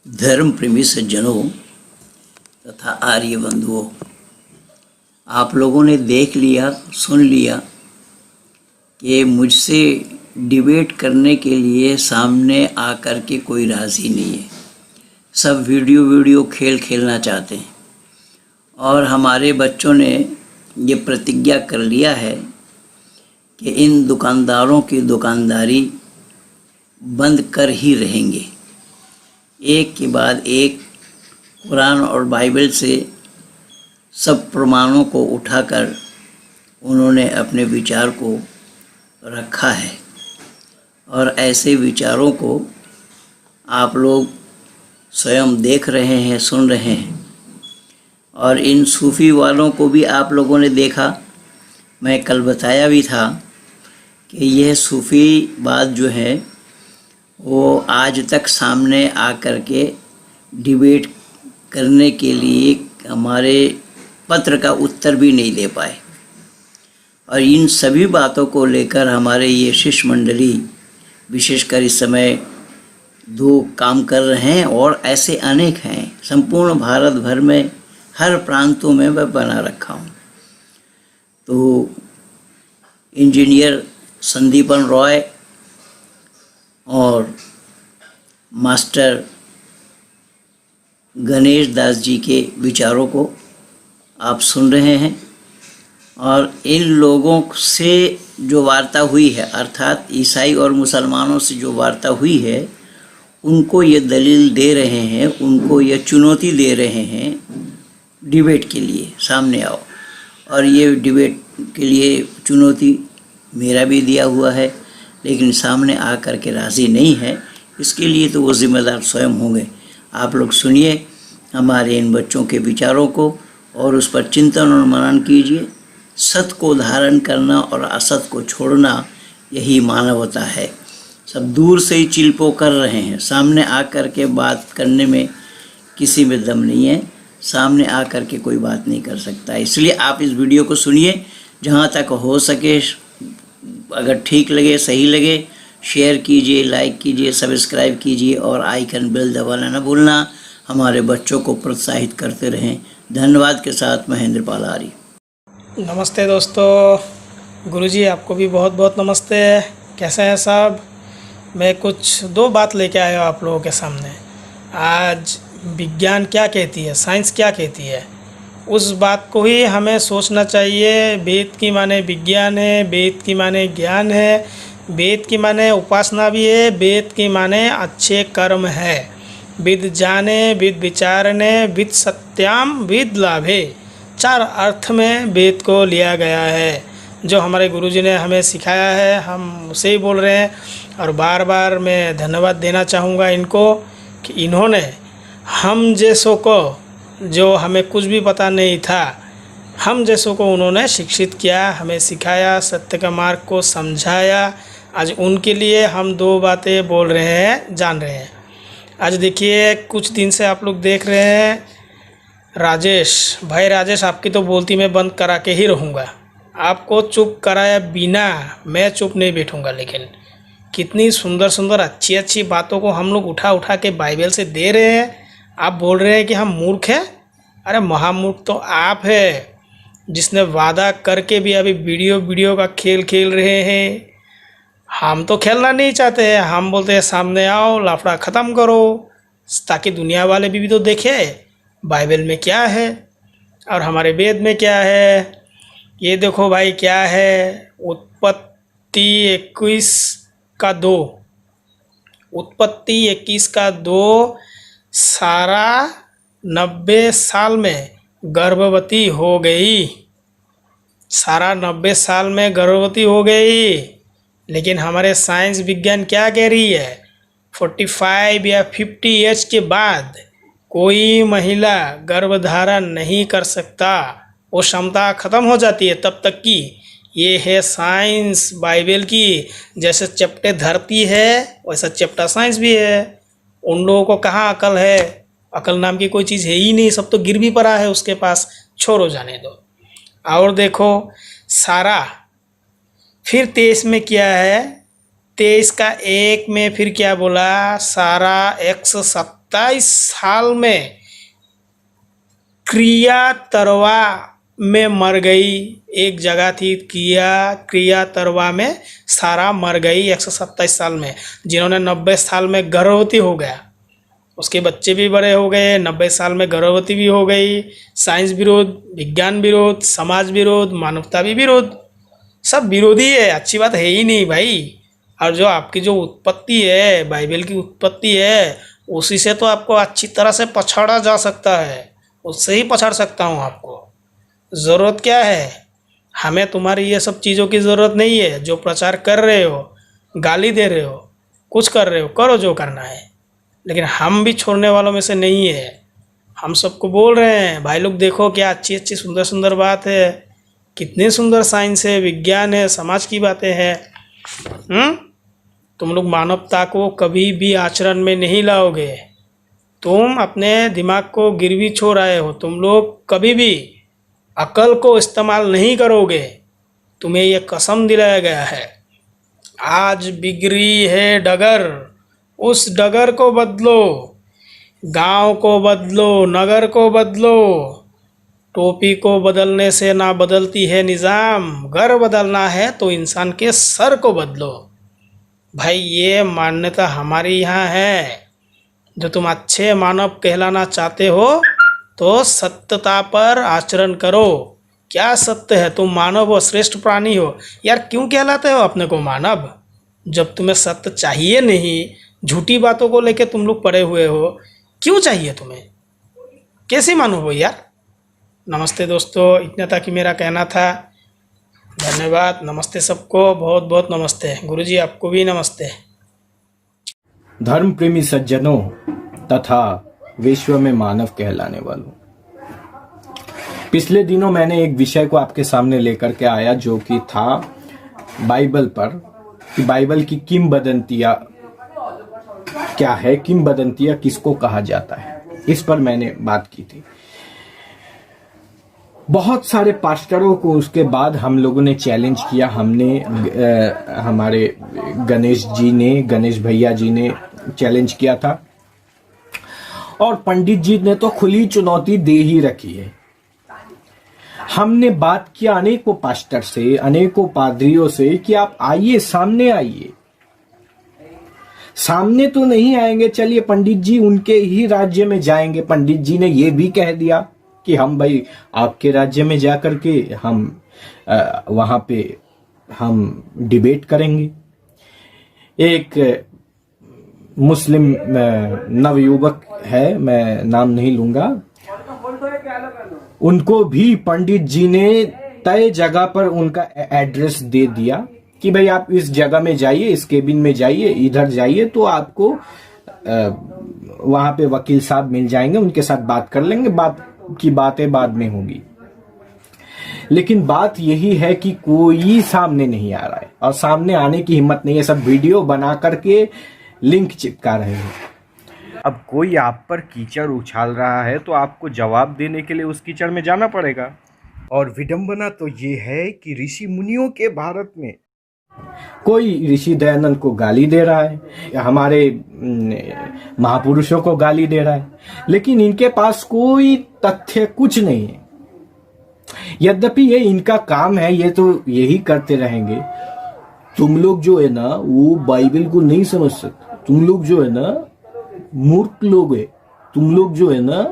धर्म प्रेमी सज्जनों तथा आर्य बंधुओं, आप लोगों ने देख लिया, सुन लिया कि मुझसे डिबेट करने के लिए सामने आकर के कोई राज़ी नहीं है। सब वीडियो खेल खेलना चाहते हैं और हमारे बच्चों ने ये प्रतिज्ञा कर लिया है कि इन दुकानदारों की दुकानदारी बंद कर ही रहेंगे। एक के बाद एक कुरान और बाइबल से सब प्रमाणों को उठाकर उन्होंने अपने विचार को रखा है और ऐसे विचारों को आप लोग स्वयं देख रहे हैं, सुन रहे हैं। और इन सूफ़ी वालों को भी आप लोगों ने देखा, मैं कल बताया भी था कि यह सूफ़ी बात जो है वो आज तक सामने आकर के डिबेट करने के लिए हमारे पत्र का उत्तर भी नहीं दे पाए। और इन सभी बातों को लेकर हमारे ये शिष्य मंडली विशेषकर इस समय दो काम कर रहे हैं और ऐसे अनेक हैं। संपूर्ण भारत भर में हर प्रांतों में मैं बना रखा हूँ। तो इंजीनियर संदीपन रॉय और मास्टर गणेश दास जी के विचारों को आप सुन रहे हैं और इन लोगों से जो वार्ता हुई है, अर्थात ईसाई और मुसलमानों से जो वार्ता हुई है, उनको ये दलील दे रहे हैं, उनको ये चुनौती दे रहे हैं डिबेट के लिए सामने आओ। और ये डिबेट के लिए चुनौती मेरा भी दिया हुआ है, लेकिन सामने आकर के राज़ी नहीं है। इसके लिए तो वो ज़िम्मेदार स्वयं होंगे। आप लोग सुनिए हमारे इन बच्चों के विचारों को और उस पर चिंतन और मनन कीजिए। सत्य को धारण करना और असत को छोड़ना यही मानवता है। सब दूर से ही चिल्पो कर रहे हैं, सामने आकर के बात करने में किसी में दम नहीं है। सामने आकर के कोई बात नहीं कर सकता। इसलिए आप इस वीडियो को सुनिए, जहाँ तक हो सके अगर ठीक लगे, सही लगे, शेयर कीजिए, लाइक कीजिए, सब्सक्राइब कीजिए और आइकन बेल दबाना न भूलना। हमारे बच्चों को प्रोत्साहित करते रहें। धन्यवाद के साथ महेंद्र पाल आर्य। नमस्ते दोस्तों, गुरुजी आपको भी बहुत बहुत नमस्ते। कैसे हैं सब? मैं कुछ दो बात लेके आया हूँ आप लोगों के सामने। आज विज्ञान क्या कहती है, साइंस क्या कहती है, उस बात को ही हमें सोचना चाहिए। वेद की माने विज्ञान है, वेद की माने ज्ञान है, वेद की माने उपासना भी है, वेद की माने अच्छे कर्म है। विद जाने, विद विचारने, विद सत्याम, विद लाभे, चार अर्थ में वेद को लिया गया है। जो हमारे गुरुजी ने हमें सिखाया है, हम उसे ही बोल रहे हैं। और बार बार मैं धन्यवाद देना चाहूँगा इनको कि इन्होंने हम जैसों को, जो हमें कुछ भी पता नहीं था, हम जैसों को उन्होंने शिक्षित किया, हमें सिखाया, सत्य का मार्ग को समझाया। आज उनके लिए हम दो बातें बोल रहे हैं, जान रहे हैं। आज देखिए, कुछ दिन से आप लोग देख रहे हैं राजेश भाई, राजेश आपकी तो बोलती मैं बंद करा के ही रहूँगा। आपको चुप कराया बिना मैं चुप नहीं बैठूँगा। लेकिन कितनी सुंदर सुंदर अच्छी अच्छी बातों को हम लोग उठा उठा के बाइबल से दे रहे हैं। आप बोल रहे हैं कि हम मूर्ख हैं। अरे महामूर्ख तो आप है, जिसने वादा करके भी अभी वीडियो का खेल खेल रहे हैं। हम तो खेलना नहीं चाहते हैं, हम बोलते हैं सामने आओ, लाफड़ा ख़त्म करो, ताकि दुनिया वाले भी तो देखे बाइबल में क्या है और हमारे वेद में क्या है। ये देखो भाई, क्या है, उत्पत्ति 21:2, उत्पत्ति 21:2, सारा 90 साल में गर्भवती हो गई। सारा 90 साल में गर्भवती हो गई। लेकिन हमारे साइंस विज्ञान क्या कह रही है, 45 या 50 एज के बाद कोई महिला गर्भधारण नहीं कर सकता। वो क्षमता ख़त्म हो जाती है तब तक की। ये है साइंस बाइबल की। जैसे चैप्टर धरती है वैसा चैप्टर साइंस भी है। उन लोगों को कहाँ अकल है? अकल नाम की कोई चीज़ है ही नहीं, सब तो गिर भी पड़ा है उसके पास। छोड़ो, जाने दो। और देखो सारा, फिर 23 में क्या है, 23 का 1 में फिर क्या बोला, सारा 170 27 साल में क्रिया तरवा में मर गई। एक जगह थी क्रिया तरवा में सारा मर गई 127 साल में। जिन्होंने 90 साल में गर्भवती हो गया, उसके बच्चे भी बड़े हो गए, 90 साल में गर्भवती भी हो गई। साइंस विरोध, विज्ञान विरोध, समाज विरोध, मानवता भी विरोध, सब विरोधी है। अच्छी बात है ही नहीं भाई। और जो आपकी जो उत्पत्ति है, बाइबल की उत्पत्ति है, उसी से तो आपको अच्छी तरह से पछाड़ा जा सकता है, उससे ही पछाड़ सकता हूँ आपको। ज़रूरत क्या है? हमें तुम्हारी ये सब चीज़ों की ज़रूरत नहीं है। जो प्रचार कर रहे हो, गाली दे रहे हो, कुछ कर रहे हो, करो जो करना है, लेकिन हम भी छोड़ने वालों में से नहीं है। हम सबको बोल रहे हैं भाई लोग देखो क्या अच्छी अच्छी सुंदर सुंदर बात है, कितनी सुंदर साइंस है, विज्ञान है, समाज की बातें हैं। तुम लोग मानवता को कभी भी आचरण में नहीं लाओगे। तुम अपने दिमाग को गिरवी छोड़ आए हो। तुम लोग कभी भी अकल को इस्तेमाल नहीं करोगे। तुम्हें यह कसम दिलाया गया है। आज बिगड़ी है डगर, उस डगर को बदलो। गांव को बदलो, नगर को बदलो। टोपी को बदलने से ना बदलती है निज़ाम। घर बदलना है तो इंसान के सर को बदलो। भाई ये मान्यता हमारी यहाँ है। जो तुम अच्छे मानव कहलाना चाहते हो तो सत्यता पर आचरण करो। क्या सत्य है? तुम मानव हो, श्रेष्ठ प्राणी हो। यार क्यों कहलाते हो अपने को मानव, जब तुम्हें सत्य चाहिए नहीं? झूठी बातों को लेके तुम लोग पड़े हुए हो। क्यों चाहिए तुम्हें? कैसे मानो हो यार? नमस्ते दोस्तों, इतना तक ही मेरा कहना था। धन्यवाद। नमस्ते सबको, बहुत बहुत नमस्ते। गुरुजी आपको भी नमस्ते। धर्म प्रेमी सज्जनों तथा विश्व में मानव कहलाने वालों, पिछले दिनों मैंने एक विषय को आपके सामने लेकर के आया जो कि था बाइबल पर, कि बाइबल की किंवदंतियां क्या है, किंवदंतियां किसको कहा जाता है। इस पर मैंने बात की थी। बहुत सारे पास्टरों को उसके बाद हम लोगों ने चैलेंज किया। हमारे गणेश भैया जी ने चैलेंज किया था, और पंडित जी ने तो खुली चुनौती दे ही रखी है। हमने बात किया अनेकों पास्टर से, अनेकों पादरियों से कि आप आइए, सामने आइए। सामने तो नहीं आएंगे, चलिए पंडित जी उनके ही राज्य में जाएंगे। पंडित जी ने ये भी कह दिया कि हम भाई आपके राज्य में जाकर के हम वहां पे हम डिबेट करेंगे। एक मुस्लिम नवयुवक है, मैं नाम नहीं लूंगा, उनको भी पंडित जी ने तय जगह पर उनका एड्रेस दे दिया कि भाई आप इस जगह में जाइए, इस केबिन में जाइए, इधर जाइए, तो आपको वहां पे वकील साहब मिल जाएंगे, उनके साथ बात कर लेंगे, बात की बातें बाद में होगी। लेकिन बात यही है कि कोई सामने नहीं आ रहा है, और सामने आने की हिम्मत नहीं है। सब वीडियो बना करके लिंक चिपका रहे हैं। अब कोई आप पर कीचड़ उछाल रहा है तो आपको जवाब देने के लिए उस कीचड़ में जाना पड़ेगा। और विडंबना तो ये है कि ऋषि मुनियों के भारत में कोई ऋषि दयानंद को गाली दे रहा है, हमारे महापुरुषों को गाली दे रहा है, लेकिन इनके पास कोई तथ्य कुछ नहीं है। यद्यपि ये इनका काम है, ये तो यही करते रहेंगे। तुम लोग जो है ना वो बाइबल को नहीं समझ सकते, तुम लोग जो है ना मूर्ख लोग है, तुम लोग जो है ना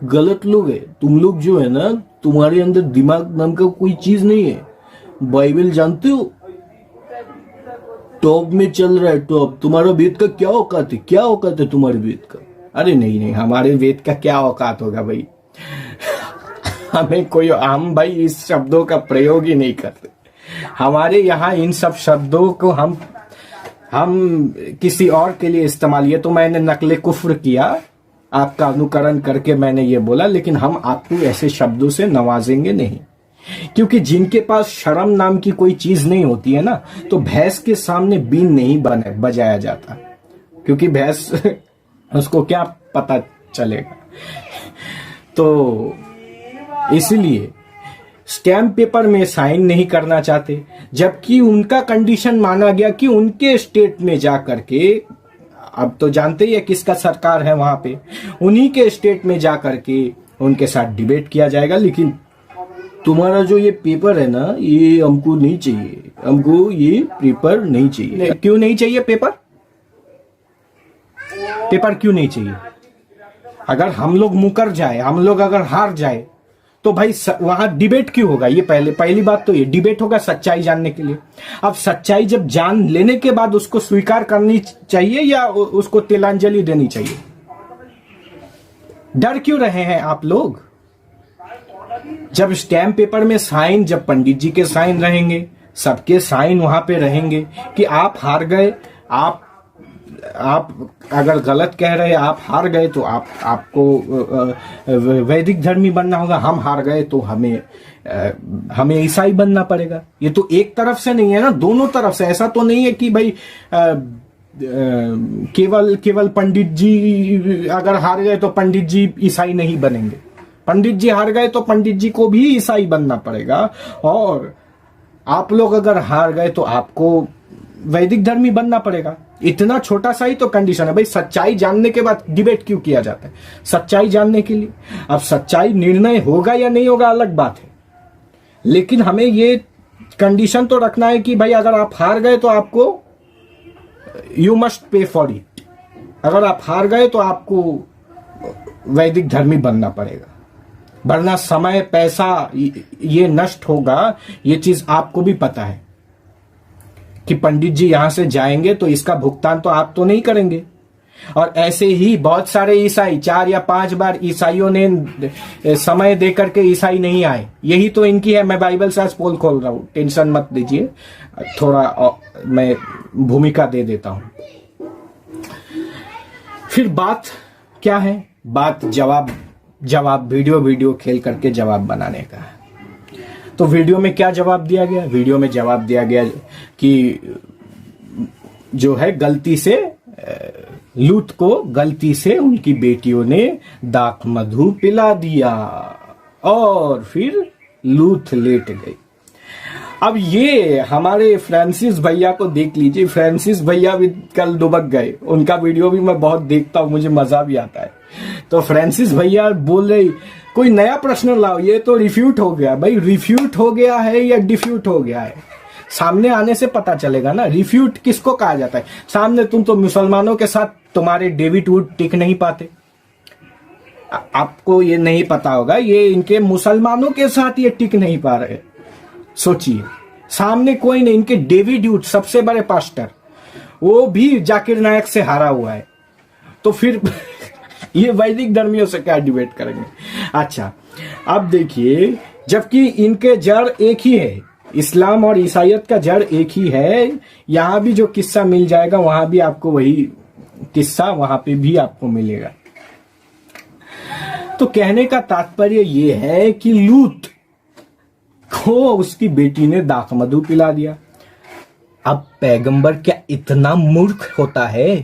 गलत लोग है, तुम लोग जो है ना तुम्हारे अंदर दिमाग नाम का कोई चीज नहीं है। बाइबल जानते हो टॉप में चल रहा है, टॉप। तुम्हारा वेद का क्या औकात है, क्या औकात है तुम्हारे वेद का? अरे नहीं नहीं, हमारे वेद का क्या औकात होगा भाई। हम भाई इस शब्दों का प्रयोग ही नहीं करते। हमारे यहाँ इन सब शब्दों को हम किसी और के लिए इस्तेमाल, ये तो मैंने नकले कुफ्र किया, आपका अनुकरण करके मैंने ये बोला, लेकिन हम आपको ऐसे शब्दों से नवाजेंगे नहीं। क्योंकि जिनके पास शर्म नाम की कोई चीज नहीं होती है ना, तो भैंस के सामने बीन नहीं बजाया जाता, क्योंकि भैंस उसको क्या पता चलेगा। तो इसलिए स्टैम्प पेपर में साइन नहीं करना चाहते, जबकि उनका कंडीशन माना गया कि उनके स्टेट में जा करके अब तो जानते ही है किसका सरकार है वहां पे, उन्हीं के स्टेट में जा करके उनके साथ डिबेट किया जाएगा। लेकिन तुम्हारा जो ये पेपर है ना, ये हमको नहीं चाहिए, हमको ये पेपर नहीं चाहिए। क्यों नहीं चाहिए पेपर? पेपर क्यों नहीं चाहिए? अगर हम लोग मुकर जाए, हम लोग अगर हार जाए तो भाई वहां डिबेट क्यों होगा? ये पहली बात तो ये डिबेट होगा सच्चाई जानने के लिए। अब सच्चाई जब जान लेने के बाद उसको स्वीकार करनी चाहिए या उसको तिलांजलि देनी चाहिए? डर क्यों रहे हैं आप लोग? जब स्टैम्प पेपर में साइन, जब पंडित जी के साइन रहेंगे, सबके साइन वहां पे रहेंगे कि आप हार गए, आप अगर गलत कह रहे हैं, आप हार गए तो आपको वैदिक धर्मी बनना होगा, हम हार गए तो हमें ईसाई बनना पड़ेगा। ये तो एक तरफ से नहीं है ना, दोनों तरफ से। ऐसा तो नहीं है कि भाई केवल पंडित जी अगर हार गए तो पंडित जी ईसाई नहीं बनेंगे। पंडित जी हार गए तो पंडित जी को भी ईसाई बनना पड़ेगा, और आप लोग अगर हार गए तो आपको वैदिक धर्मी बनना पड़ेगा। इतना छोटा सा ही तो कंडीशन है भाई। सच्चाई जानने के बाद डिबेट क्यों किया जाता है? सच्चाई जानने के लिए। अब सच्चाई निर्णय होगा या नहीं होगा अलग बात है, लेकिन हमें ये कंडीशन तो रखना है कि भाई अगर आप हार गए तो आपको you must pay for it. अगर आप हार गए तो आपको वैदिक धर्मी बनना पड़ेगा, वरना समय पैसा ये नष्ट होगा। ये चीज आपको भी पता है कि पंडित जी यहां से जाएंगे तो इसका भुगतान तो आप तो नहीं करेंगे। और ऐसे ही बहुत सारे ईसाई 4 या 5 बार ईसाइयों ने समय देकर के ईसाई नहीं आए। यही तो इनकी है। मैं बाइबल से आज पोल खोल रहा हूं, टेंशन मत लीजिए, थोड़ा मैं भूमिका दे देता हूं। फिर बात क्या है? बात जवाब वीडियो खेल करके जवाब बनाने का है। तो वीडियो में क्या जवाब दिया गया? वीडियो में जवाब दिया गया कि जो है गलती से लूत को गलती से उनकी बेटियों ने दाख मधु पिला दिया और फिर लूत लेट गई। अब ये हमारे फ्रांसिस भैया को देख लीजिए। फ्रांसिस भैया भी कल दुबक गए। उनका वीडियो भी मैं बहुत देखता हूं, मुझे मजा भी आता है। तो फ्रांसिस भैया बोल रहे कोई नया प्रश्न लाओ, ये तो रिफ्यूट हो गया। भाई रिफ्यूट हो गया है या डिफ्यूट हो गया है? सामने आने से पता चलेगा ना। रिफ्यूट किसको कहा जाता है? सामने तुम तो मुसलमानों के साथ तुम्हारे डेविड वुड टिक नहीं पाते। आपको ये नहीं पता होगा, ये इनके मुसलमानों के साथ ये टिक नहीं पा रहे। सोचिए, सामने कोई नहीं, इनके डेविड वुड सबसे बड़े पास्टर, वो भी जाकिर नायक से हारा हुआ है। तो फिर ये वैदिक धर्मियों से क्या डिबेट करेंगे? अच्छा, अब देखिए, जबकि इनके जड़ एक ही है, इस्लाम और ईसाइयत का जड़ एक ही है। यहां भी जो किस्सा मिल जाएगा वहां भी आपको वही किस्सा वहां पे भी आपको मिलेगा। तो कहने का तात्पर्य ये है कि लूत को उसकी बेटी ने दाख मधु पिला दिया। अब पैगंबर क्या इतना मूर्ख होता है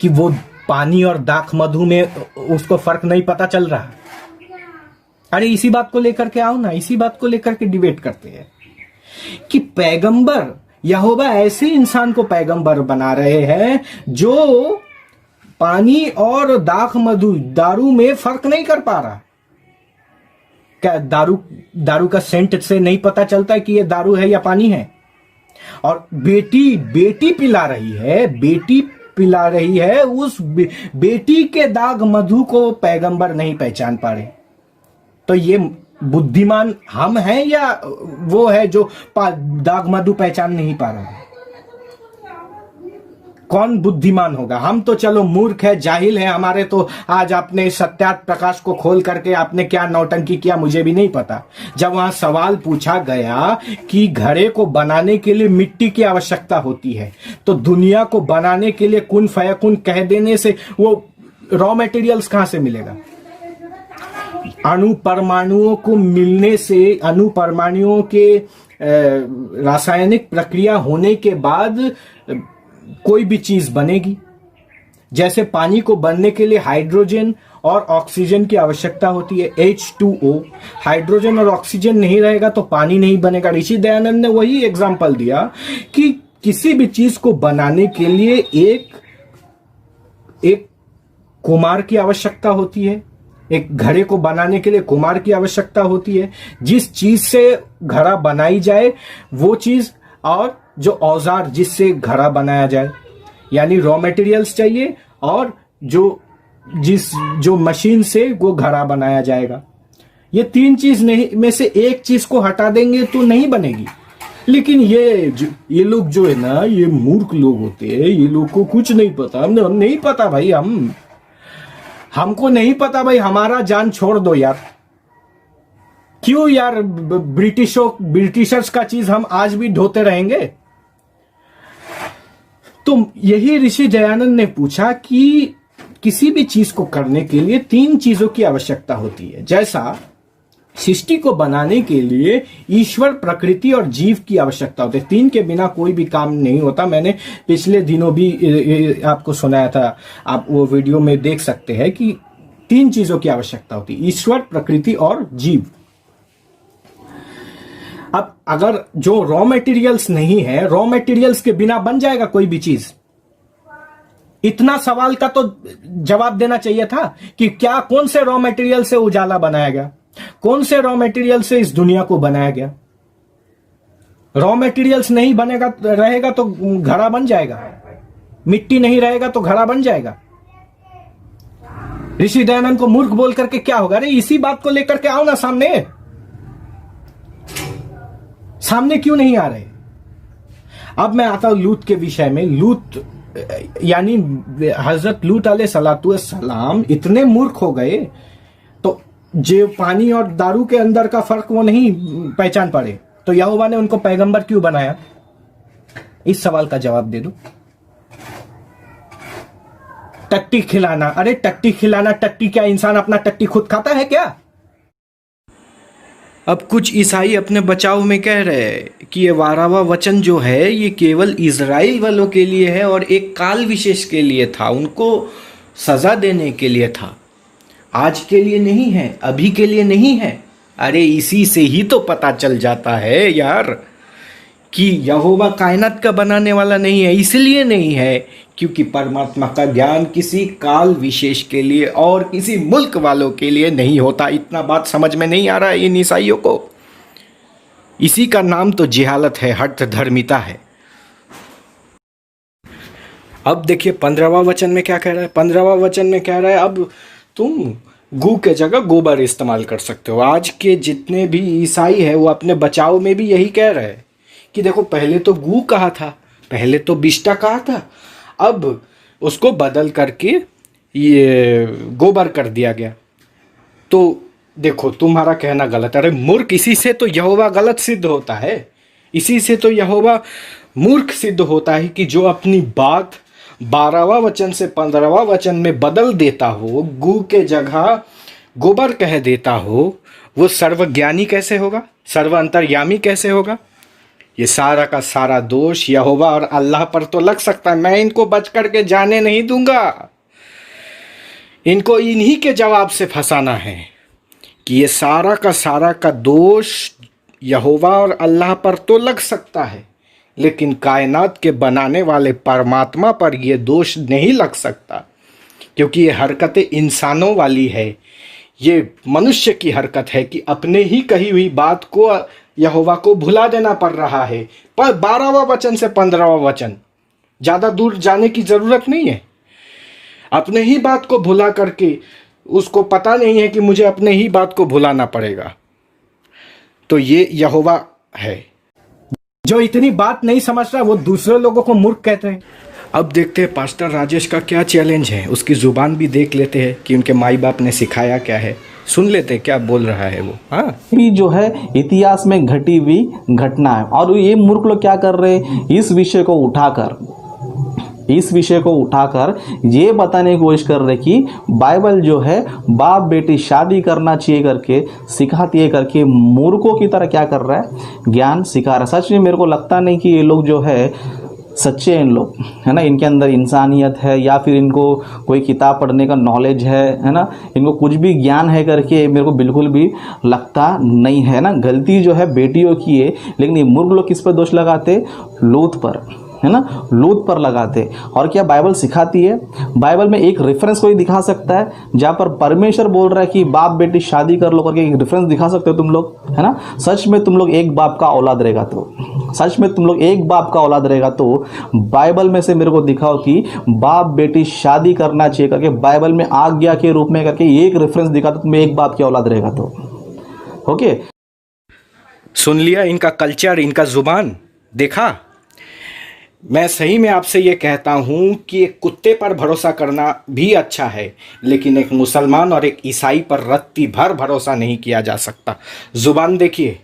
कि वो पानी और दाख मधु में उसको फर्क नहीं पता चल रहा? अरे इसी बात को लेकर के आओ ना, इसी बात को लेकर के डिबेट करते हैं कि पैगंबर यहोवा ऐसे इंसान को पैगंबर बना रहे हैं जो पानी और दाख मधु दारू में फर्क नहीं कर पा रहा। क्या दारू का सेंट से नहीं पता चलता कि ये दारू है या पानी है? और बेटी पिला रही है, उस बेटी के दाग मधु को पैगंबर नहीं पहचान पा रहे। तो ये बुद्धिमान हम हैं या वो है जो दाग मधु पहचान नहीं पा रहा है? कौन बुद्धिमान होगा? हम तो चलो मूर्ख है, जाहिल है। हमारे तो आज आपने सत्यार्थ प्रकाश को खोल करके आपने क्या नौटंकी किया मुझे भी नहीं पता। जब वहां सवाल पूछा गया कि घड़े को बनाने के लिए मिट्टी की आवश्यकता होती है, तो दुनिया को बनाने के लिए कुन फयकुन कह देने से वो रॉ मटेरियल्स कहां से मिलेगा? अणु परमाणुओं को मिलने से, अणु परमाणुओं के रासायनिक प्रक्रिया होने के बाद कोई भी चीज बनेगी। जैसे पानी को बनने के लिए हाइड्रोजन और ऑक्सीजन की आवश्यकता होती है, H2O। हाइड्रोजन और ऑक्सीजन नहीं रहेगा तो पानी नहीं बनेगा। ऋषि दयानंद ने वही एग्जाम्पल दिया कि किसी भी चीज को बनाने के लिए एक एक कुम्हार की आवश्यकता होती है, एक घड़े को बनाने के लिए कुम्हार की आवश्यकता होती है। जिस चीज से घड़ा बनाई जाए वो चीज, और जो औजार जिससे घड़ा बनाया जाए, यानी रॉ मटेरियल्स चाहिए, और जो मशीन से वो घड़ा बनाया जाएगा। ये तीन चीज नहीं में से एक चीज को हटा देंगे तो नहीं बनेगी। लेकिन ये लोग जो है ना, ये मूर्ख लोग होते हैं, ये लोग को कुछ नहीं पता। हम नहीं पता भाई, हमको नहीं पता भाई, हमारा जान छोड़ दो यार। क्यों यार ब्रिटिशर्स का चीज हम आज भी ढोते रहेंगे? तो यही ऋषि दयानंद ने पूछा कि किसी भी चीज को करने के लिए तीन चीजों की आवश्यकता होती है। जैसा सृष्टि को बनाने के लिए ईश्वर, प्रकृति और जीव की आवश्यकता होती है। तीन के बिना कोई भी काम नहीं होता। मैंने पिछले दिनों भी आपको सुनाया था, आप वो वीडियो में देख सकते हैं कि तीन चीजों की आवश्यकता होती है, ईश्वर, प्रकृति और जीव। अब अगर जो रॉ मटेरियल्स नहीं है, रॉ मटेरियल्स के बिना बन जाएगा कोई भी चीज? इतना सवाल का तो जवाब देना चाहिए था कि क्या, कौन से रॉ मटेरियल से उजाला बनाया गया, कौन से रॉ मटेरियल से इस दुनिया को बनाया गया। रॉ मटेरियल्स नहीं बनेगा रहेगा तो घड़ा बन जाएगा, मिट्टी नहीं रहेगा तो घड़ा बन जाएगा। ऋषि दयानंद को मूर्ख बोल करके क्या होगा? अरे इसी बात को लेकर के आओ ना सामने क्यों नहीं आ रहे? अब मैं आता हूं लूत के विषय में। लूत यानी हजरत लूत अलैहिस्सलाम इतने मूर्ख हो गए तो जो पानी और दारू के अंदर का फर्क वो नहीं पहचान पाए, तो यहोवा ने उनको पैगंबर क्यों बनाया? इस सवाल का जवाब दे दो। टट्टी खिलाना, अरे टट्टी खिलाना, टट्टी क्या इंसान अपना टट्टी खुद खाता है क्या? अब कुछ ईसाई अपने बचाव में कह रहे हैं कि ये 12वां वचन जो है ये केवल इजराइल वालों के लिए है और एक काल विशेष के लिए था, उनको सजा देने के लिए था, आज के लिए नहीं है, अभी के लिए नहीं है। अरे इसी से ही तो पता चल जाता है यार कि यहोवा कायनात का बनाने वाला नहीं है। इसलिए नहीं है क्योंकि परमात्मा का ज्ञान किसी काल विशेष के लिए और किसी मुल्क वालों के लिए नहीं होता। इतना बात समझ में नहीं आ रहा है इन ईसाइयों को। इसी का नाम तो जिहालत है, हठ धर्मिता है। अब देखिए 15वां वचन में क्या कह रहा है। 15वां वचन में कह रहा है अब तुम गू के जगह गोबर इस्तेमाल कर सकते हो। आज के जितने भी ईसाई है वो अपने बचाव में भी यही कह रहे हैं कि देखो पहले तो गू कहा था, पहले तो बिष्टा कहा था, अब उसको बदल करके ये गोबर कर दिया गया। तो देखो तुम्हारा कहना गलत है। अरे मूर्ख, इसी से तो यहोवा गलत सिद्ध होता है। इसी से तो यहोवा मूर्ख सिद्ध होता है कि जो अपनी बात 12वां वचन से 15वां वचन में बदल देता हो, गू के जगह गोबर कह देता हो, वो सर्वज्ञानी कैसे होगा, सर्व अंतर्यामी कैसे होगा? ये सारा का सारा दोष यहोवा और अल्लाह पर तो लग सकता है। मैं इनको बच करके जाने नहीं दूंगा। इनको इन्हीं के जवाब से फंसाना है कि ये सारा का दोष यहोवा और अल्लाह पर तो लग सकता है, लेकिन कायनात के बनाने वाले परमात्मा पर ये दोष नहीं लग सकता, क्योंकि ये हरकतें इंसानों वाली है। ये मनुष्य की हरकत है कि अपने ही कही हुई बात को यहोवा को भुला देना पड़ रहा है। पर 12वां वचन से 15वां वचन, ज़्यादा दूर जाने की ज़रूरत नहीं है। अपने ही बात को भुला करके उसको पता नहीं है कि मुझे अपने ही बात को भुलाना पड़ेगा। तो ये यहोवा है। जो इतनी बात नहीं समझ रहा वो दूसरे लोगों को मूर्ख कहते हैं। अब देखते हैं पास्टर राजेश का क्या चैलेंज है, उसकी ज़ुबान भी देख लेते हैं कि उनके माई बाप ने सिखाया क्या है। सुन लेते क्या बोल रहा है वो। हाँ, ये जो है इतिहास में घटी हुई घटना है और ये मूर्ख लोग क्या कर रहे हैं, इस विषय को उठाकर ये बताने की कोशिश कर रहे कि बाइबल जो है बाप बेटी शादी करना चाहिए करके सिखाती है करके मूर्खों की तरह क्या कर रहा है, ज्ञान सिखा रहा है। सच में मेरे को लगता नहीं कि ये लोग जो है सच्चे हैं। इन लोग है ना, इनके अंदर इंसानियत है या फिर इनको कोई किताब पढ़ने का नॉलेज है ना, इनको कुछ भी ज्ञान है करके मेरे को बिल्कुल भी लगता नहीं है ना। गलती जो है बेटियों की है, लेकिन ये मूर्ख लोग किस पर दोष लगाते, लूत पर है ना, लूत पर लगाते। और क्या बाइबल सिखाती है? बाइबल में एक रेफरेंस कोई दिखा सकता है जहां पर परमेश्वर बोल रहा है कि बाप बेटी शादी कर लो करके? एक रेफरेंस दिखा सकते हो तुम लोग, है ना? सच में तुम लोग एक बाप का औलाद रहेगा तो, सच में तुम लोग एक बाप का औलाद रहेगा तो बाइबल में से मेरे को दिखाओ कि बाप बेटी शादी करना चाहिए करके बाइबल में आज्ञा के रूप में करके एक रेफरेंस दिखा तो तुम्हें एक बाप के औलाद रहेगा तो। ओके, सुन लिया इनका कल्चर, इनका जुबान देखा। मैं सही में आपसे ये कहता हूँ कि एक कुत्ते पर भरोसा करना भी अच्छा है, लेकिन एक मुसलमान और एक ईसाई पर रत्ती भर भरोसा नहीं किया जा सकता। जुबान देखिए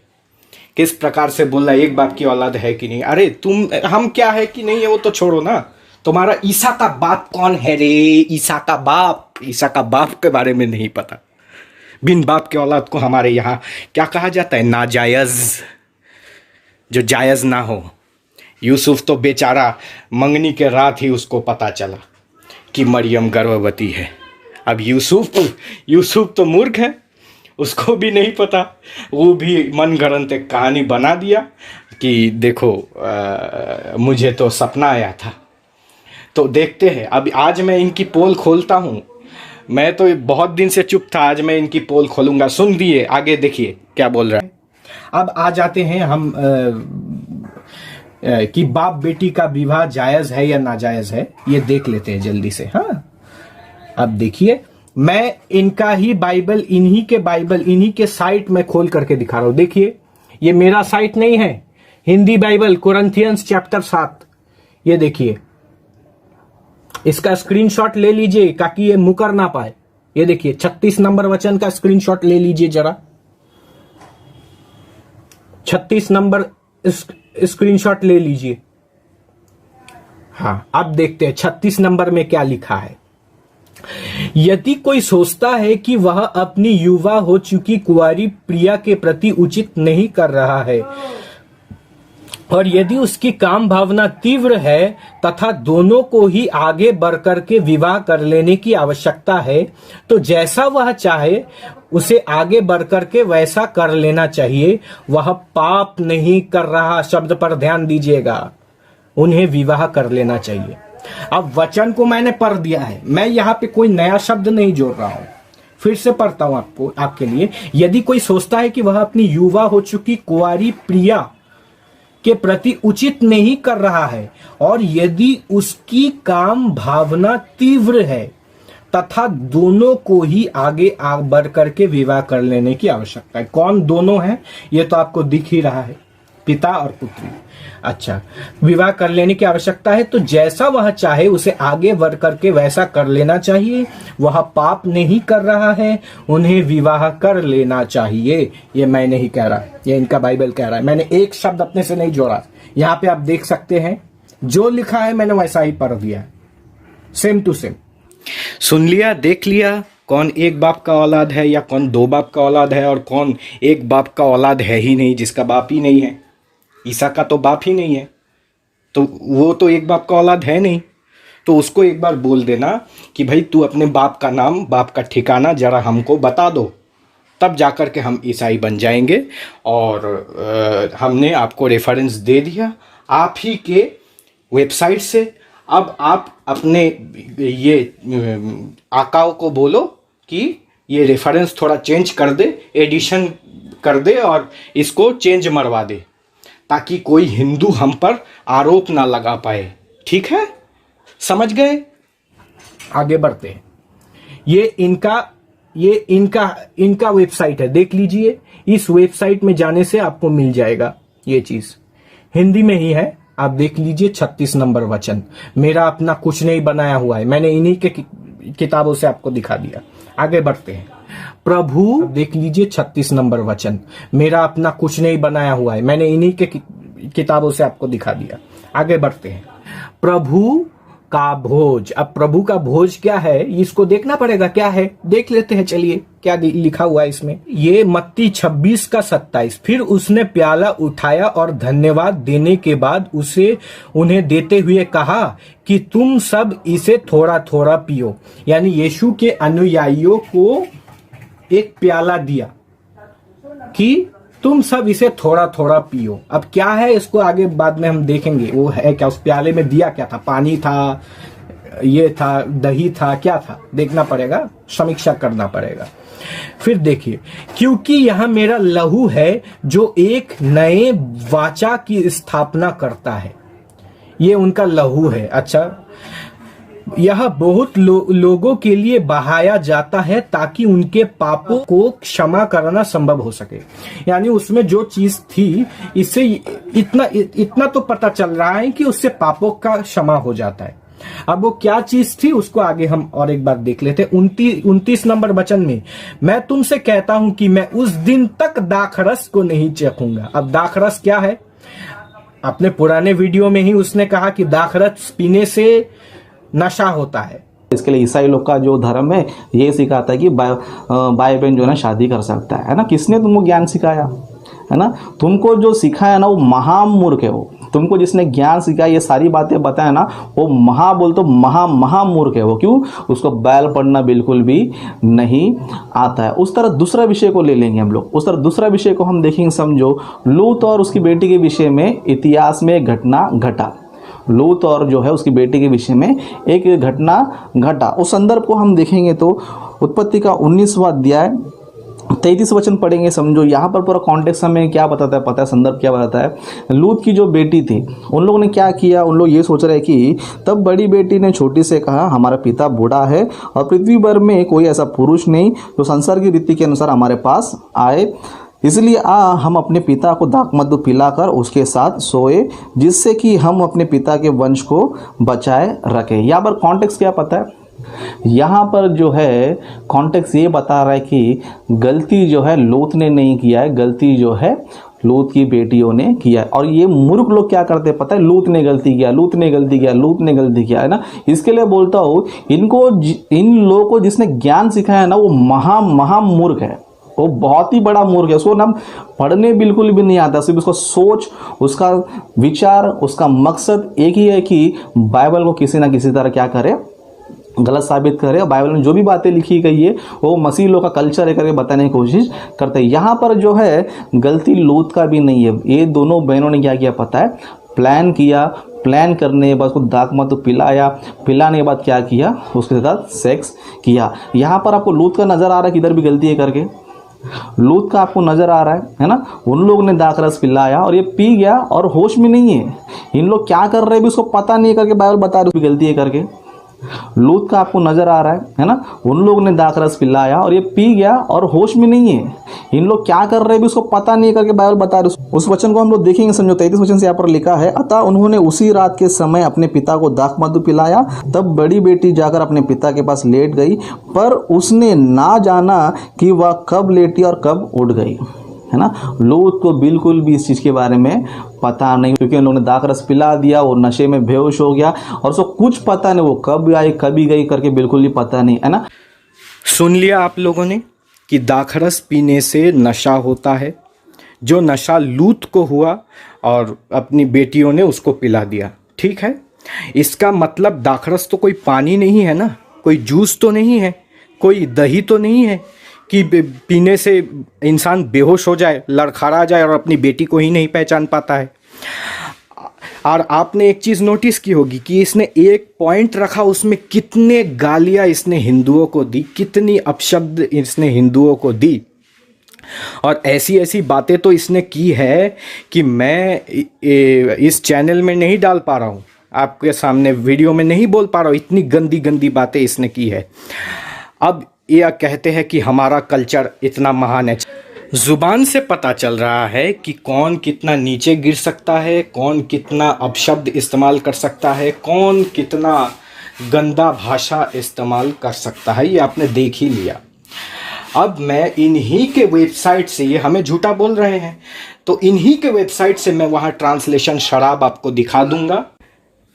किस प्रकार से बोल रहा है, एक बाप की औलाद है कि नहीं। अरे तुम, हम क्या है कि नहीं है वो तो छोड़ो ना, तुम्हारा ईसा का बाप कौन है रे? ईसा का बाप के बारे में नहीं पता। बिन बाप के औलाद को हमारे यहाँ क्या कहा जाता है? नाजायज, जो जायज ना हो। यूसुफ तो बेचारा मंगनी के रात ही उसको पता चला कि मरियम गर्भवती है। अब यूसुफ तो मूर्ख है, उसको भी नहीं पता, वो भी मनगढ़ंत एक कहानी बना दिया कि देखो मुझे तो सपना आया था। तो देखते हैं, अब आज मैं इनकी पोल खोलता हूँ। मैं तो बहुत दिन से चुप था, आज मैं इनकी पोल खोलूंगा। सुन दिए, आगे देखिए क्या बोल रहा है। अब आ जाते हैं हम कि बाप बेटी का विवाह जायज है या नाजायज है, ये देख लेते हैं जल्दी से। हाँ, अब देखिए, मैं इनका ही बाइबल, इन्हीं के साइट में खोल करके दिखा रहा हूं। देखिए, ये मेरा साइट नहीं है, हिंदी बाइबल कोरिन्थियंस चैप्टर 7। ये देखिए, इसका स्क्रीनशॉट ले लीजिए ताकि ये मुकर ना पाए। ये देखिए 36 नंबर वचन का स्क्रीनशॉट ले लीजिए जरा, 36 नंबर स्क्रीनशॉट ले लीजिए। हाँ, अब देखते हैं 36 नंबर में क्या लिखा है। यदि कोई सोचता है कि वह अपनी युवा हो चुकी कुंवारी प्रिया के प्रति उचित नहीं कर रहा है, और यदि उसकी काम भावना तीव्र है तथा दोनों को ही आगे बढ़कर के विवाह कर लेने की आवश्यकता है, तो जैसा वह चाहे उसे आगे बढ़कर के वैसा कर लेना चाहिए। वह पाप नहीं कर रहा, शब्द पर ध्यान दीजिएगा, उन्हें विवाह कर लेना चाहिए। अब वचन को मैंने पढ़ दिया है, मैं यहां पे कोई नया शब्द नहीं जोड़ रहा हूं, फिर से पढ़ता हूं आपको, आपके लिए। यदि कोई सोचता है कि वह अपनी युवा हो चुकी कुंवारी प्रिया के प्रति उचित नहीं कर रहा है, और यदि उसकी काम भावना तीव्र है तथा दोनों को ही आगे बढ़ करके विवाह कर लेने की आवश्यकता है। कौन दोनों है? ये तो आपको दिख ही रहा है, पिता और पुत्री। अच्छा, विवाह कर लेने की आवश्यकता है, तो जैसा वह चाहे उसे आगे बढ़ करके वैसा कर लेना चाहिए। वह पाप नहीं कर रहा है, उन्हें विवाह कर लेना चाहिए। ये मैं नहीं कह रहा, ये इनका बाइबल कह रहा है। मैंने एक शब्द अपने से नहीं जोड़ा। यहां पे आप देख सकते हैं, जो लिखा है मैंने वैसा ही पढ़ दिया, सेम टू सेम। सुन लिया, देख लिया, कौन एक बाप का औलाद है या कौन दो बाप का औलाद है, और कौन एक बाप का औलाद है ही नहीं, जिसका बाप ही नहीं है। ईसा का तो बाप ही नहीं है, तो वो तो एक बाप का औलाद है नहीं। तो उसको एक बार बोल देना कि भाई तू अपने बाप का नाम, बाप का ठिकाना जरा हमको बता दो, तब जाकर के हम ईसाई बन जाएंगे। और हमने आपको रेफरेंस दे दिया आप ही के वेबसाइट से। अब आप अपने ये आकाओं को बोलो कि ये रेफरेंस थोड़ा चेंज कर दे, एडिशन कर दे और इसको चेंज मरवा दे, ताकि कोई हिंदू हम पर आरोप ना लगा पाए। ठीक है, समझ गए? आगे बढ़ते हैं। ये इनका वेबसाइट है, देख लीजिए। इस वेबसाइट में जाने से आपको मिल जाएगा ये चीज, हिंदी में ही है, आप देख लीजिए। 36 नंबर वचन, मेरा अपना कुछ नहीं बनाया हुआ है, मैंने इन्हीं के किताबों से आपको दिखा दिया। आगे बढ़ते हैं। प्रभु, देख लीजिए 36 नंबर वचन, मेरा अपना कुछ नहीं बनाया हुआ है, मैंने इन्हीं के किताबों से आपको दिखा दिया। आगे बढ़ते हैं। प्रभु का भोज, अब प्रभु का भोज क्या है इसको देखना पड़ेगा, क्या है देख लेते हैं। चलिए क्या लिखा हुआ है इसमें। ये मत्ती 26 का 27। फिर उसने प्याला उठाया और धन्यवाद देने के बाद उसे उन्हें देते हुए कहा कि तुम सब इसे थोड़ा थोड़ा पियो। यानी यीशु के अनुयायियों को एक प्याला दिया कि तुम सब इसे थोड़ा थोड़ा पियो। अब क्या है इसको आगे बाद में हम देखेंगे, वो है क्या, उस प्याले में दिया क्या था, पानी था, ये था, दही था, क्या था, देखना पड़ेगा, समीक्षा करना पड़ेगा। फिर देखिए, क्योंकि यह मेरा लहू है जो एक नए वाचा की स्थापना करता है। ये उनका लहू है। अच्छा, यह बहुत लोगों के लिए बहाया जाता है ताकि उनके पापों को क्षमा करना संभव हो सके। यानी उसमें जो चीज थी, इससे इतना तो पता चल रहा है कि उससे पापों का क्षमा हो जाता है। अब वो क्या चीज थी उसको आगे हम और एक बार देख लेते हैं। 29 नंबर वचन में, मैं तुमसे कहता हूं कि मैं उस दिन तक दाखरस को नहीं चखूंगा। अब दाखरस क्या है? अपने पुराने वीडियो में ही उसने कहा कि दाखरस पीने से नशा होता है। इसके लिए ईसाई लोग का जो धर्म है ये सिखाता है कि भाई बहन जो है ना शादी कर सकता है ना। किसने तुमको ज्ञान सिखाया है ना? तुमको जो सिखाया ना वो महामूर्ख है। वो तुमको जिसने ज्ञान सिखाया, ये सारी बातें बताया ना, वो महामूर्ख है वो। क्यों? उसको बैल पढ़ना बिल्कुल भी नहीं आता है। उस तरह दूसरा विषय को ले लेंगे हम लोग। उस तरह दूसरा विषय को हम देखेंगे। समझो, लूत और उसकी बेटी के विषय में इतिहास में घटना घटा। लूत और जो है उसकी बेटी के विषय में एक घटना घटा। उस संदर्भ को हम देखेंगे तो उत्पत्ति का 19वां अध्याय 33 वचन पढ़ेंगे। समझो, यहाँ पर पूरा कॉन्टेक्स्ट हमें क्या बताता है, पता है संदर्भ क्या बताता है। लूत की जो बेटी थी, उन लोगों ने क्या किया, उन लोग ये सोच रहे कि तब बड़ी बेटी ने छोटी से कहा, हमारा पिता बूढ़ा है और पृथ्वी भर में कोई ऐसा पुरुष नहीं जो संसार की रीति के अनुसार हमारे पास आए, इसलिए हम अपने पिता को दाखमधु पिलाकर उसके साथ सोए, जिससे कि हम अपने पिता के वंश को बचाए रखें। यहाँ पर कॉन्टेक्स्ट क्या पता है? यहाँ पर जो है कॉन्टेक्स्ट ये बता रहा है कि गलती जो है लूत ने नहीं किया है, गलती जो है लूत की बेटियों ने किया है। और ये मूर्ख लोग क्या करते हैं पता है? लूत ने गलती किया, लूत ने गलती किया, लूत ने गलती किया, है ना। इसके लिए बोलता हूँ, इन लोगों को जिसने ज्ञान सिखाया ना, वो महामूर्ख है। वो बहुत ही बड़ा मूर्ख है। उसको ना पढ़ने बिल्कुल भी नहीं आता, सिर्फ उसका सोच, उसका विचार, उसका मकसद एक ही है कि बाइबल को किसी ना किसी तरह क्या करे, गलत साबित करे। बाइबल में जो भी बातें लिखी गई है वो मसीह लोग का कल्चर है करके बताने की कोशिश करते हैं। यहाँ पर जो है गलती लूत का भी नहीं है। ये दोनों बहनों ने क्या किया पता है? प्लान किया। प्लान करने के बाद उसको दाखमधु पिलाया, पिलाने के बाद क्या किया? उसके साथ सेक्स किया। यहाँ पर आपको लूत का नजर आ रहा है किधर भी गलती है करके? लूत का आपको नजर आ रहा है ना। उन लोगों ने दाखरस पिलाया और ये पी गया और होश में नहीं है। इन लोग क्या कर रहे हैं भी उसको पता नहीं करके बाइबल बता रही गलती है करके। लूत का आपको नजर आ रहा है ना। उन लोगों ने दाखरस पिलाया और ये पी गया और होश में नहीं है। इन लोग क्या कर रहे हैं भी उसको पता नहीं करके बाइबल बता रहे। उस वचन को हम लोग देखेंगे। समझो 33 वचन से यहाँ पर लिखा है, अतः उन्होंने उसी रात के समय अपने पिता को दाखमधु पिलाया। तब बड़ी बेटी जाकर अपने पिता के पास लेट गई, पर उसने ना जाना कि वह कब लेटी और कब उठ गई, है ना। लूत को बिल्कुल भी इस चीज के बारे में पता नहीं, क्योंकि उन लोगों ने दाखरस पिला दिया, वो नशे में बेहोश हो गया और उसको कुछ पता नहीं वो कब आई कभी गई करके, बिल्कुल ही पता नहीं, है ना। सुन लिया आप लोगों ने कि दाखरस पीने से नशा होता है। जो नशा लूत को हुआ और अपनी बेटियों ने उसको पिला दिया, ठीक है। इसका मतलब दाखरस तो कोई पानी नहीं है ना, कोई जूस तो नहीं है, कोई दही तो नहीं है कि पीने से इंसान बेहोश हो जाए, लड़खड़ा जाए और अपनी बेटी को ही नहीं पहचान पाता है। और आपने एक चीज़ नोटिस की होगी कि इसने एक पॉइंट रखा, उसमें कितने गालियां इसने हिंदुओं को दी, कितनी अपशब्द इसने हिंदुओं को दी। और ऐसी ऐसी बातें तो इसने की है कि मैं इस चैनल में नहीं डाल पा रहा हूँ, आपके सामने वीडियो में नहीं बोल पा रहा हूँ। इतनी गंदी गंदी बातें इसने की है। अब यह कहते हैं कि हमारा कल्चर इतना महान है। जुबान से पता चल रहा है कि कौन कितना नीचे गिर सकता है, कौन कितना अपशब्द इस्तेमाल कर सकता है, कौन कितना गंदा भाषा इस्तेमाल कर सकता है। ये आपने देख ही लिया। अब मैं इन्हीं के वेबसाइट से, ये हमें झूठा बोल रहे हैं तो इन्हीं के वेबसाइट से मैं वहाँ ट्रांसलेशन शराब आपको दिखा दूंगा।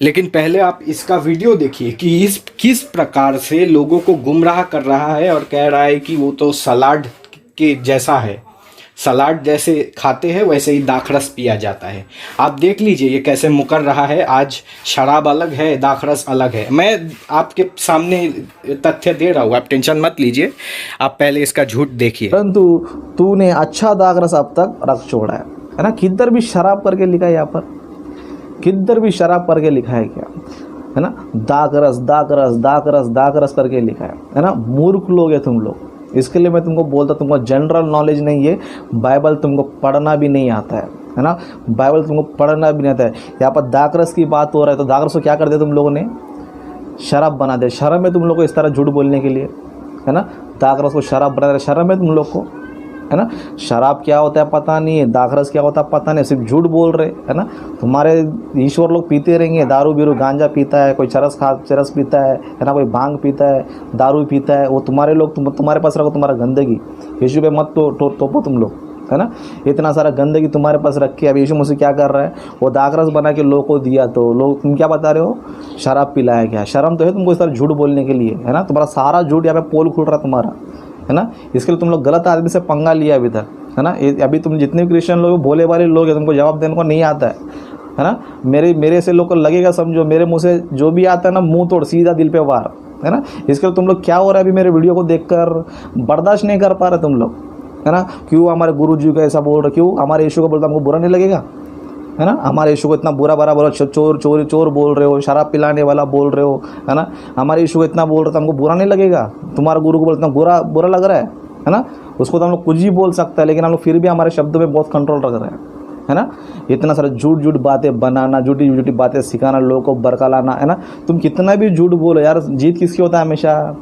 लेकिन पहले आप इसका वीडियो देखिए कि इस किस प्रकार से लोगों को गुमराह कर रहा है और कह रहा है कि वो तो सलाड के जैसा है, सलाद जैसे खाते हैं वैसे ही दाखरस पिया जाता है। आप देख लीजिए ये कैसे मुकर रहा है। आज शराब अलग है, दाखरस अलग है। मैं आपके सामने तथ्य दे रहा हूँ, आप टेंशन मत लीजिए। आप पहले इसका झूठ देखिए। परंतु तूने अच्छा दाखरस अब तक रख छोड़ा है ना। किधर भी शराब करके लिखा है, यहाँ पर किधर भी शराब करके लिखा है क्या, है ना। दाखरस दाखरस दाखरस दाखरस करके लिखा है ना। मूर्ख लोग है तुम लोग। इसके लिए मैं तुमको बोलता, तुमको जनरल नॉलेज नहीं है, बाइबल तुमको पढ़ना भी नहीं आता है ना। बाइबल तुमको पढ़ना भी नहीं आता है। यहाँ पर दाखरस की बात हो रहा है तो दाखरस को क्या कर दिया तुम लोगों ने, शराब बना दिया। शर्म है तुम लोग को इस तरह झूठ बोलने के लिए, है ना। दाखरस को शराब बना दिया, शर्म है तुम लोग को, है ना। शराब क्या होता है पता नहीं है, दाखरस क्या होता है पता नहीं, सिर्फ झूठ बोल रहे, है ना। तुम्हारे ईश्वर लोग पीते रहेंगे, दारू बीरू गांजा पीता है, कोई चरस पीता है ना, कोई भांग पीता है, दारू पीता है। वो तुम्हारे लोग तुम्हारे पास रखो तुम्हारा गंदगी। यीशु पे मत तोपो तुम लोग, है ना। इतना सारा गंदगी तुम्हारे पास रख के अब यीशु मसीह क्या कर रहा है, वो दाखरस बना के लोगों को दिया तो लोग तुम क्या बता रहे हो, शराब पिलाया क्या। शर्म तो है तुमको इस तरह झूठ बोलने के लिए, है ना। तुम्हारा सारा झूठ यहाँ पे पोल खुल रहा तुम्हारा, है ना। इसके लिए तुम लोग गलत आदमी से पंगा लिया अभी तक, है ना। अभी तुम जितने भी क्रिश्चियन लोग भोले वाले लोग हैं, तुमको जवाब देने को नहीं आता है ना। मेरे ऐसे लोग को लगेगा, समझो मेरे मुंह से जो भी आता है ना, मुंह तोड़ सीधा दिल पे वार, है ना। इसके लिए तुम लोग क्या हो रहा है, अभी मेरे वीडियो को देखकर बर्दाश्त नहीं कर पा रहे तुम लोग, है ना। क्यों हमारे गुरु जी को ऐसा बोल रहे, क्यों हमारे यीशु को बोलता हमको बुरा नहीं लगेगा, है ना। हमारे यीशु को इतना बुरा बोलो, चोर बोल रहे हो, शराब पिलाने वाला बोल रहे हो, है ना। हमारे यीशु को इतना बोल रहे तो हमको बुरा नहीं लगेगा। तुम्हारा गुरु को बोलते बुरा लग रहा है ना। उसको तो हम लोग कुछ भी बोल सकता है, लेकिन हम लोग फिर भी हमारे शब्दों में बहुत कंट्रोल रख रहे हैं, है ना। इतना सारा झूठ बातें बनाना, झूठी बातें सिखाना, लोगों को बरका लाना, है ना। तुम कितना भी झूठ बोलो यार, जीत किसकी होता है, हमेशा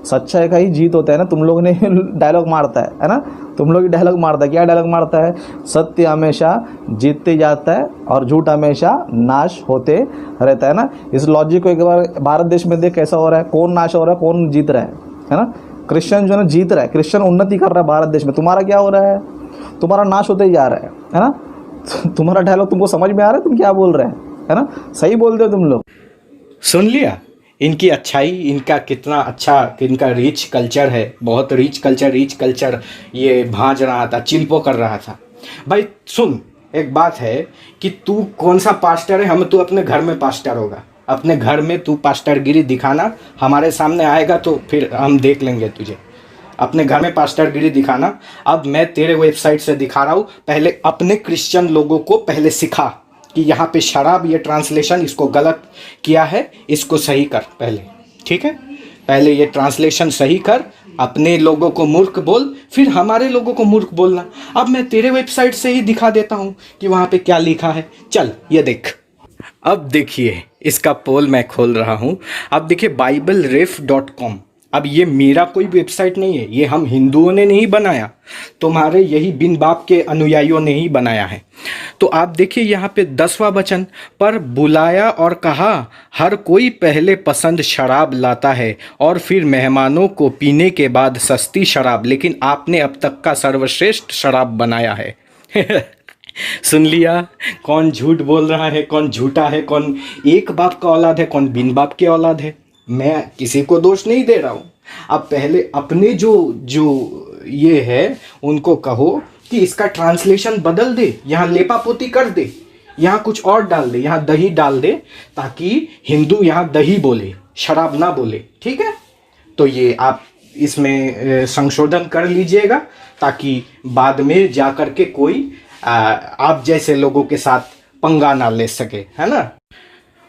सच्चाई का ही जीत होता है ना। तुम लोग ने डायलॉग मारता है ना, तुम लोग ही डायलॉग मारता है। क्या डायलॉग मारता है, सत्य हमेशा जीतते जाता है और झूठ हमेशा नाश होते रहता है ना। इस लॉजिक को एक बार भारत देश में देख कैसा हो रहा है, कौन नाश हो रहा है, कौन जीत रहा है ना। क्रिश्चियन जो है ना जीत रहा है, क्रिश्चियन उन्नति कर रहा है भारत देश में। तुम्हारा क्या हो रहा है, तुम्हारा नाश होते ही जा रहा है ना। तुम्हारा डायलॉग तुमको समझ में आ रहा है, तुम क्या बोल रहे हैं, है ना। सही बोलते हो तुम लोग। सुन लिया इनकी अच्छाई, इनका कितना अच्छा, इनका रिच कल्चर है, बहुत रिच कल्चर ये भांज रहा था, चिल्पो कर रहा था। भाई सुन, एक बात है कि तू कौन सा पास्टर है, हम तू अपने घर में पास्टर होगा, अपने घर में तू पास्टरगिरी दिखाना। हमारे सामने आएगा तो फिर हम देख लेंगे तुझे। अपने घर में पास्टरगिरी दिखाना। अब मैं तेरे वेबसाइट से दिखा रहा हूँ, पहले अपने क्रिश्चियन लोगों को पहले सिखा कि यहाँ पे शराब, ये ट्रांसलेशन इसको गलत किया है, इसको सही कर पहले, ठीक है। पहले ये ट्रांसलेशन सही कर, अपने लोगों को मूर्ख बोल, फिर हमारे लोगों को मूर्ख बोलना। अब मैं तेरे वेबसाइट से ही दिखा देता हूँ कि वहाँ पे क्या लिखा है। चल ये देख। अब देखिए इसका पोल मैं खोल रहा हूँ। अब देखिए BibleRef.com। अब ये मेरा कोई वेबसाइट नहीं है, ये हम हिंदुओं ने नहीं बनाया, तुम्हारे यही बिन बाप के अनुयायियों ने ही बनाया है। तो आप देखिए यहाँ पे 10वां वचन, पर बुलाया और कहा, हर कोई पहले पसंद शराब लाता है और फिर मेहमानों को पीने के बाद सस्ती शराब, लेकिन आपने अब तक का सर्वश्रेष्ठ शराब बनाया है। सुन लिया कौन झूठ बोल रहा है, कौन झूठा है, कौन एक बाप का औलाद है, कौन बिन बाप के औलाद है। मैं किसी को दोष नहीं दे रहा हूँ। अब पहले अपने जो ये है उनको कहो कि इसका ट्रांसलेशन बदल दे, यहाँ लेपापोती कर दे, यहाँ कुछ और डाल दे, यहाँ दही डाल दे, ताकि हिंदू यहाँ दही बोले, शराब ना बोले, ठीक है। तो ये आप इसमें संशोधन कर लीजिएगा, ताकि बाद में जा कर के कोई आप जैसे लोगों के साथ पंगा ना ले सके, है ना।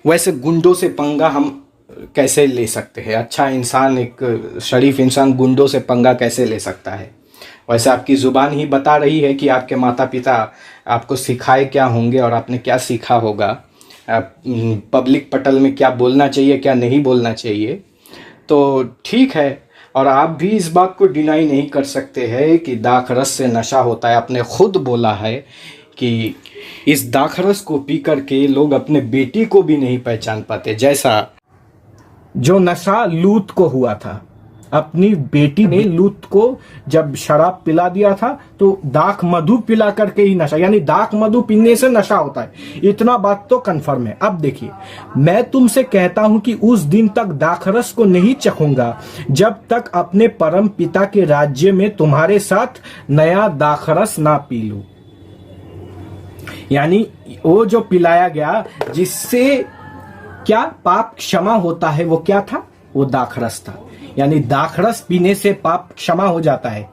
वैसे गुंडों से पंगा हम कैसे ले सकते हैं, अच्छा इंसान, एक शरीफ इंसान गुंडों से पंगा कैसे ले सकता है। वैसे आपकी ज़ुबान ही बता रही है कि आपके माता पिता आपको सिखाए क्या होंगे और आपने क्या सीखा होगा, पब्लिक पटल में क्या बोलना चाहिए, क्या नहीं बोलना चाहिए। तो ठीक है, और आप भी इस बात को डिनाई नहीं कर सकते हैं कि दाखरस से नशा होता है। आपने खुद बोला है कि इस दाखरस को पी करके लोग अपने बेटी को भी नहीं पहचान पाते, जैसा जो नशा लूत को हुआ था। अपनी बेटी ने लूत को जब शराब पिला दिया था तो दाख मधु पिला करके ही नशा, यानी दाख मधु पीने से नशा होता है, इतना बात तो कंफर्म है। अब देखिए, मैं तुमसे कहता हूं कि उस दिन तक दाखरस को नहीं चखूंगा जब तक अपने परम पिता के राज्य में तुम्हारे साथ नया दाखरस ना पी लूं। यानी वो जो पिलाया गया जिससे क्या पाप क्षमा होता है, वो क्या था? वो दाखरस था। यानी दाखरस पीने से पाप क्षमा हो जाता है।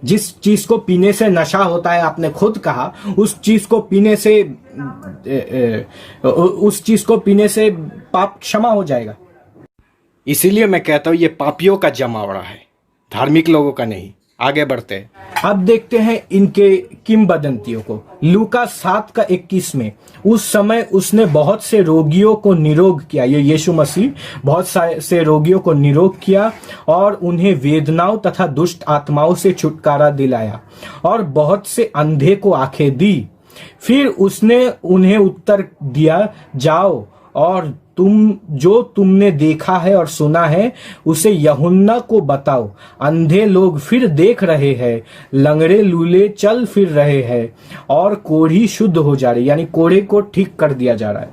जिस चीज को पीने से नशा होता है, आपने खुद कहा, उस चीज को पीने से पाप क्षमा हो जाएगा। इसीलिए मैं कहता हूं ये पापियों का जमावड़ा है, धार्मिक लोगों का नहीं। आगे बढ़ते हैं। अब देखते हैं इनके किंवदंतियों को। लूका 7:21 में, उस समय उसने बहुत से रोगियों को निरोग किया, ये यीशु मसीह बहुत से रोगियों को निरोग किया और उन्हें वेदनाओं तथा दुष्ट आत्माओं से छुटकारा दिलाया और बहुत से अंधे को आंखें दी। फिर उसने उन्हें उत्तर दिया, जाओ और तुमने देखा है और सुना है उसे यूहन्ना को बताओ। अंधे लोग फिर देख रहे हैं, लंगड़े लूले चल फिर रहे हैं और कोढ़ी शुद्ध हो जा रही, यानी कोढ़े को ठीक कर दिया जा रहा है।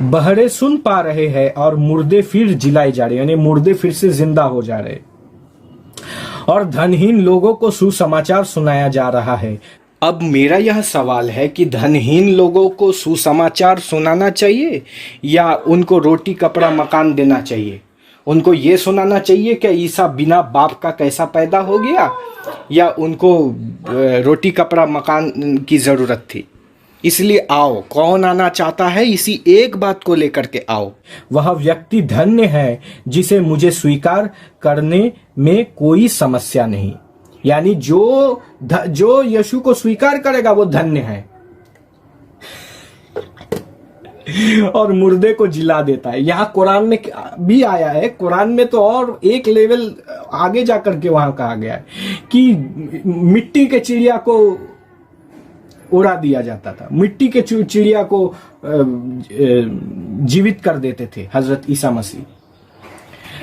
बहरे सुन पा रहे हैं और मुर्दे फिर जिलाए जा रहे, यानी मुर्दे फिर से जिंदा हो जा रहे। और धनहीन लोगों को सुसमाचार सुनाया जा रहा है। अब मेरा यह सवाल है कि धनहीन लोगों को सुसमाचार सुनाना चाहिए या उनको रोटी कपड़ा मकान देना चाहिए? उनको ये सुनाना चाहिए कि ईसा बिना बाप का कैसा पैदा हो गया, या उनको रोटी कपड़ा मकान की जरूरत थी? इसलिए आओ, कौन आना चाहता है इसी एक बात को लेकर के आओ। वह व्यक्ति धन्य है जिसे मुझे स्वीकार करने में कोई समस्या नहीं। यानी जो यीशु को स्वीकार करेगा वो धन्य है। और मुर्दे को जिला देता है। यहाँ कुरान में भी आया है, कुरान में तो और एक लेवल आगे जाकर के वहां कहा गया है कि मिट्टी के चिड़िया को उड़ा दिया जाता था, मिट्टी के चिड़िया को जीवित कर देते थे हजरत ईसा मसीह।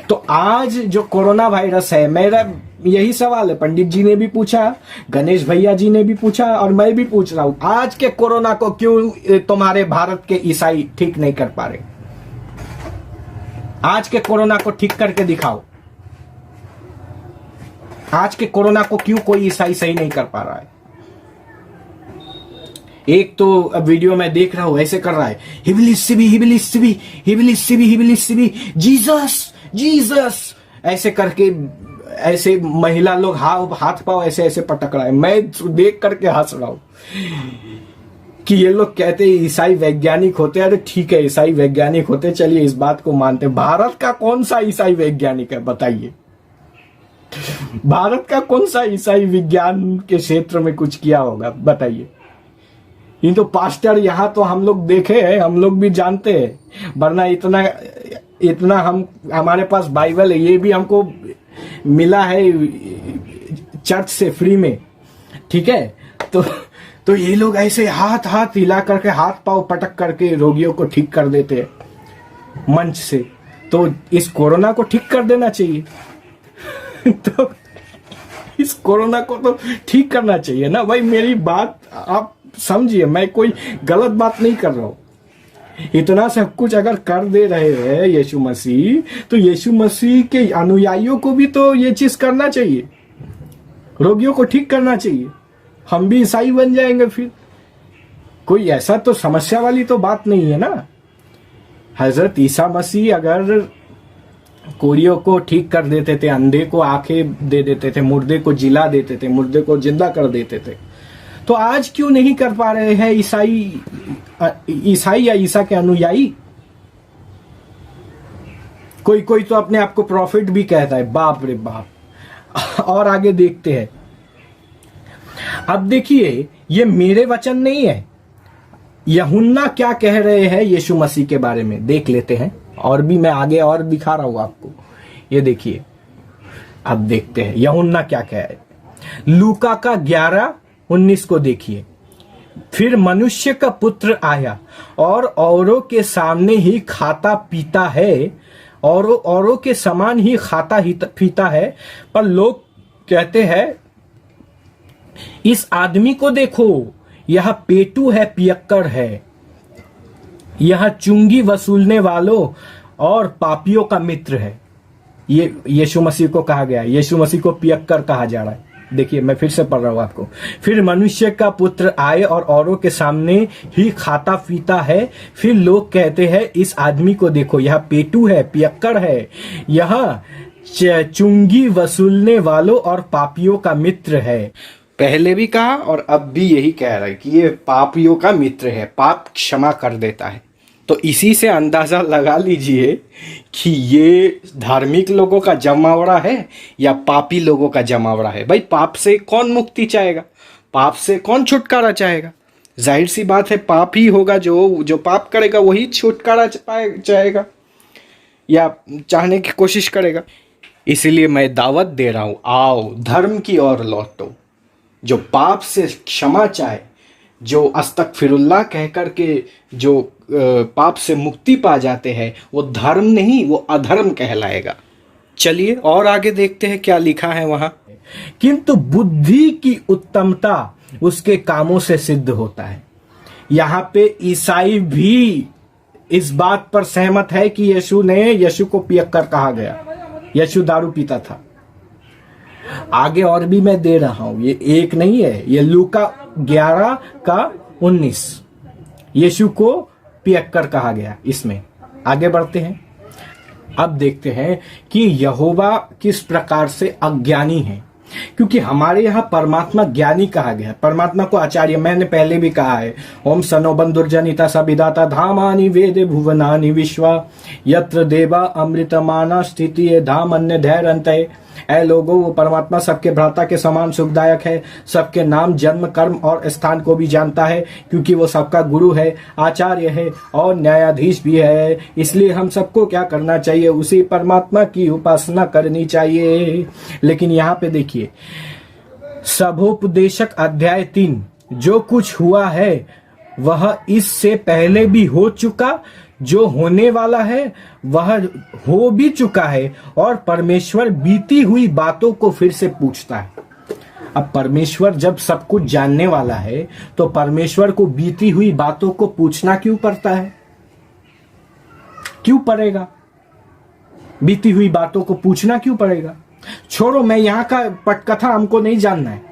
तो आज जो कोरोना वायरस है, मेरा यही सवाल है, पंडित जी ने भी पूछा, गणेश भैया जी ने भी पूछा और मैं भी पूछ रहा हूं, आज के कोरोना को क्यों तुम्हारे भारत के ईसाई ठीक नहीं कर पा रहे? आज के कोरोना को ठीक करके दिखाओ। आज के कोरोना को क्यों कोई ईसाई सही नहीं कर पा रहा है? एक तो अब वीडियो में देख रहा हूं ऐसे कर रहा है, हिबिलिसिबी जीसस ऐसे करके, ऐसे महिला लोग हाथ पाव ऐसे ऐसे पटक रहा है। मैं देख करके हंस रहा हूं कि ये लोग कहते हैं ईसाई वैज्ञानिक होते हैं। अरे ठीक है, ईसाई वैज्ञानिक होते, चलिए इस बात को मानते। भारत का कौन सा ईसाई वैज्ञानिक है बताइए? भारत का कौन सा ईसाई विज्ञान के क्षेत्र में कुछ किया होगा बताइए? ये तो पास्टर यहां तो हम लोग देखे हैं, हम लोग भी जानते हैं, वरना इतना हमारे पास बाइबल है, ये भी हमको मिला है चर्च से फ्री में, ठीक है? तो ये लोग ऐसे हाथ हिला करके, हाथ पांव पटक करके रोगियों को ठीक कर देते हैं मंच से। तो इस कोरोना को ठीक कर देना चाहिए। तो इस कोरोना को तो ठीक करना चाहिए ना भाई। मेरी बात आप समझिए, मैं कोई गलत बात नहीं कर रहा हूं। इतना सब कुछ अगर कर दे रहे हैं यीशु मसीह, तो यीशु मसीह के अनुयायियों को भी तो ये चीज करना चाहिए, रोगियों को ठीक करना चाहिए। हम भी ईसाई बन जाएंगे फिर। कोई ऐसा तो समस्या वाली तो बात नहीं है ना। हजरत ईसा मसीह अगर कोढ़ियों को ठीक कर देते थे, अंधे को आंखें दे देते थे, मुर्दे को जिला देते थे, मुर्दे को जिंदा कर देते थे, तो आज क्यों नहीं कर पा रहे हैं ईसाई या ईसा के अनुयायी? कोई तो अपने आप को प्रॉफिट भी कहता है। बाप रे बाप। और आगे देखते हैं। अब देखिए, ये मेरे वचन नहीं है, यूहन्ना क्या कह रहे हैं यीशु मसीह के बारे में, देख लेते हैं। और भी मैं आगे और दिखा रहा हूं आपको, ये देखिए। अब देखते हैं यूहन्ना क्या कह रहे हैं। लूका का 11:19 को देखिए। फिर मनुष्य का पुत्र आया और औरों के सामने ही खाता पीता है औरों के समान ही खाता ही पीता है, पर लोग कहते हैं इस आदमी को देखो, यह पेटू है, पियक्कड़ है, यह चुंगी वसूलने वालों और पापियों का मित्र है। ये यीशु मसीह को कहा गया, यीशु मसीह को पियक्कड़ कहा जा रहा है। देखिए मैं फिर से पढ़ रहा हूं आपको। फिर मनुष्य का पुत्र आए और औरों के सामने ही खाता पीता है, फिर लोग कहते हैं इस आदमी को देखो, यह पेटू है, पियक्कड़ है, यह चुंगी वसूलने वालों और पापियों का मित्र है। पहले भी कहा और अब भी यही कह रहा है कि ये पापियों का मित्र है, पाप क्षमा कर देता है। तो इसी से अंदाजा लगा लीजिए कि ये धार्मिक लोगों का जमावड़ा है या पापी लोगों का जमावड़ा है। भाई पाप से कौन मुक्ति चाहेगा, पाप से कौन छुटकारा चाहेगा? जाहिर सी बात है पाप ही होगा, जो पाप करेगा वही छुटकारा चाहेगा या चाहने की कोशिश करेगा। इसीलिए मैं दावत दे रहा हूं, आओ धर्म की ओर लौटो। जो पाप से क्षमा चाहे, जो अस्तगफिरुल्लाह कह करके जो पाप से मुक्ति पा जाते हैं, वो धर्म नहीं, वो अधर्म कहलाएगा। चलिए और आगे देखते हैं क्या लिखा है वहां। किंतु बुद्धि की उत्तमता उसके कामों से सिद्ध होता है। यहाँ पे ईसाई भी इस बात पर सहमत है कि यीशु को पियक्कड़ कहा गया, यीशु दारू पीता था। आगे और भी मैं दे रहा हूं, ये एक नहीं है, ये लूका 11:19 यीशु को पियक्कड़ कहा गया। इसमें आगे बढ़ते हैं। अब देखते हैं कि यहोवा किस प्रकार से अज्ञानी है, क्योंकि हमारे यहाँ परमात्मा ज्ञानी कहा गया, परमात्मा को आचार्य। मैंने पहले भी कहा है, ओम सनो बंधुर्जनिता सविदाता धामानि वेदे भुवनानि विश्वा यत्र देवा अमृतमाना स्थिति धाम अन्य धैर्यंतये। ऐ लोगों, वो परमात्मा सबके भ्राता के समान सुखदायक है, सबके नाम, जन्म, कर्म और स्थान को भी जानता है, क्योंकि वो सबका गुरु है, आचार्य है और न्यायाधीश भी है। इसलिए हम सबको क्या करना चाहिए? उसी परमात्मा की उपासना करनी चाहिए। लेकिन यहाँ पे देखिए, सबोपदेशक अध्याय 3, जो कुछ हुआ है वह इससे पहले भी हो चुका, जो होने वाला है वह हो भी चुका है, और परमेश्वर बीती हुई बातों को फिर से पूछता है। अब परमेश्वर जब सब कुछ जानने वाला है, तो परमेश्वर को बीती हुई बातों को पूछना क्यों पड़ता है? क्यों पड़ेगा? बीती हुई बातों को पूछना क्यों पड़ेगा? छोड़ो, मैं यहां का पटकथा हमको नहीं जानना है।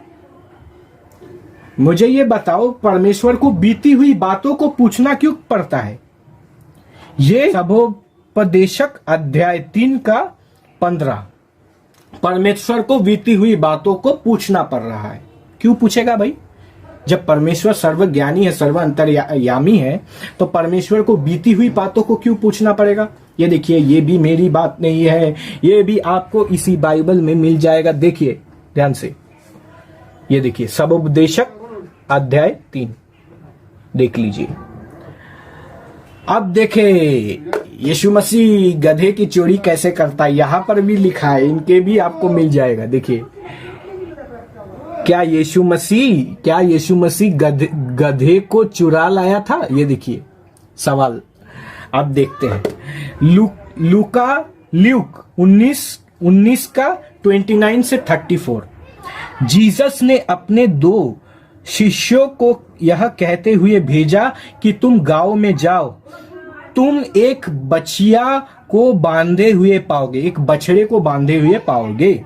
मुझे ये बताओ, परमेश्वर को बीती हुई बातों को पूछना क्यों पड़ता है? ये सबोपदेशक अध्याय 3:15 परमेश्वर को बीती हुई बातों को पूछना पड़ रहा है। क्यों पूछेगा भाई? जब परमेश्वर सर्वज्ञानी है, सर्व अंतर्यामी है, तो परमेश्वर को बीती हुई बातों को क्यों पूछना पड़ेगा? ये देखिए, ये भी मेरी बात नहीं है, ये भी आपको इसी बाइबल में मिल जाएगा। देखिए ध्यान से, ये देखिए सबोपदेशक अध्याय 3 देख लीजिए। अब देखे यीशु मसीह गधे की चोरी कैसे करता है, यहां पर भी लिखा है, इनके भी आपको मिल जाएगा। देखिए, क्या यीशु मसीह गधे को चुरा लाया था? ये देखिए सवाल। अब देखते हैं लूक 19:29 से 34। जीसस ने अपने 2 शिष्यों को यह कहते हुए भेजा कि तुम गांव में जाओ, तुम एक बछिया को बांधे हुए पाओगे, एक बछड़े को बांधे हुए पाओगे,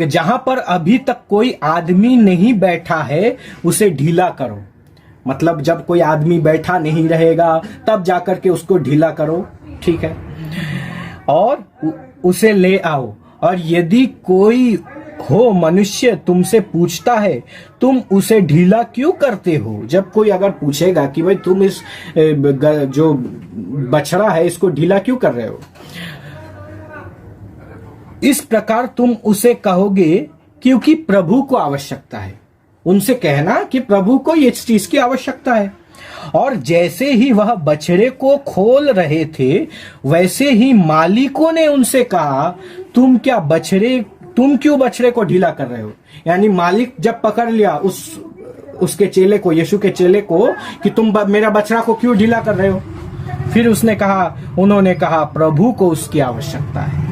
जहां पर अभी तक कोई आदमी नहीं बैठा है उसे ढीला करो। मतलब जब कोई आदमी बैठा नहीं रहेगा तब जाकर के उसको ढीला करो, ठीक है, और उसे ले आओ। और यदि कोई हो मनुष्य तुमसे पूछता है तुम उसे ढीला क्यों करते हो, जब कोई अगर पूछेगा कि भाई तुम इस जो बछड़ा है इसको ढीला क्यों कर रहे हो, इस प्रकार तुम उसे कहोगे क्योंकि प्रभु को आवश्यकता है। उनसे कहना कि प्रभु को इस चीज की आवश्यकता है। और जैसे ही वह बछड़े को खोल रहे थे, वैसे ही मालिकों ने उनसे कहा तुम क्यों बछड़े को ढीला कर रहे हो। यानी मालिक जब पकड़ लिया उसके चेले को, यीशु के चेले को, कि तुम मेरा बछड़ा को क्यों ढीला कर रहे हो, फिर उन्होंने कहा प्रभु को उसकी आवश्यकता है।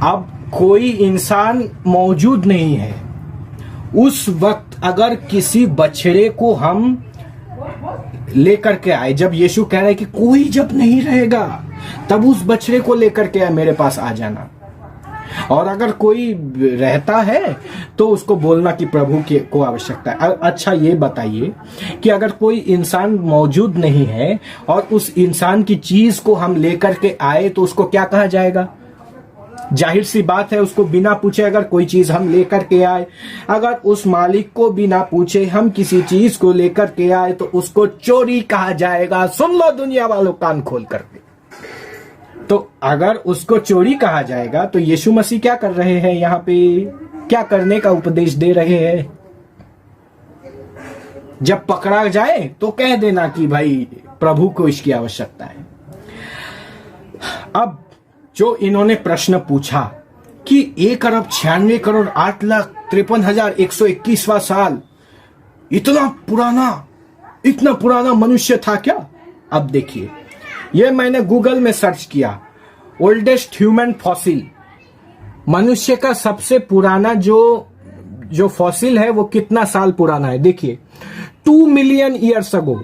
अब कोई इंसान मौजूद नहीं है उस वक्त, अगर किसी बछड़े को हम लेकर के आए, जब यीशु कह रहे हैं कि कोई जब नहीं रहेगा तब उस बछड़े को लेकर के आए, मेरे पास आ जाना। और अगर कोई रहता है तो उसको बोलना कि प्रभु को आवश्यकता है। अच्छा ये बताइए कि अगर कोई इंसान मौजूद नहीं है और उस इंसान की चीज को हम लेकर के आए तो उसको क्या कहा जाएगा? जाहिर सी बात है, उसको बिना पूछे अगर कोई चीज हम लेकर के आए, अगर उस मालिक को बिना पूछे हम किसी चीज को लेकर के आए तो उसको चोरी कहा जाएगा। सुन लो दुनिया वालों, कान खोल करके। तो अगर उसको चोरी कहा जाएगा तो यीशु मसीह क्या कर रहे हैं यहाँ पे? क्या करने का उपदेश दे रहे हैं? जब पकड़ा जाए तो कह देना कि भाई प्रभु को इसकी आवश्यकता है। अब जो इन्होंने प्रश्न पूछा कि 1,96,08,53,121वां साल, इतना पुराना मनुष्य था क्या? अब देखिए, ये मैंने गूगल में सर्च किया, ओल्डेस्ट ह्यूमन फॉसिल, मनुष्य का सबसे पुराना जो फॉसिल है वो कितना साल पुराना है? देखिए, 2 million years ago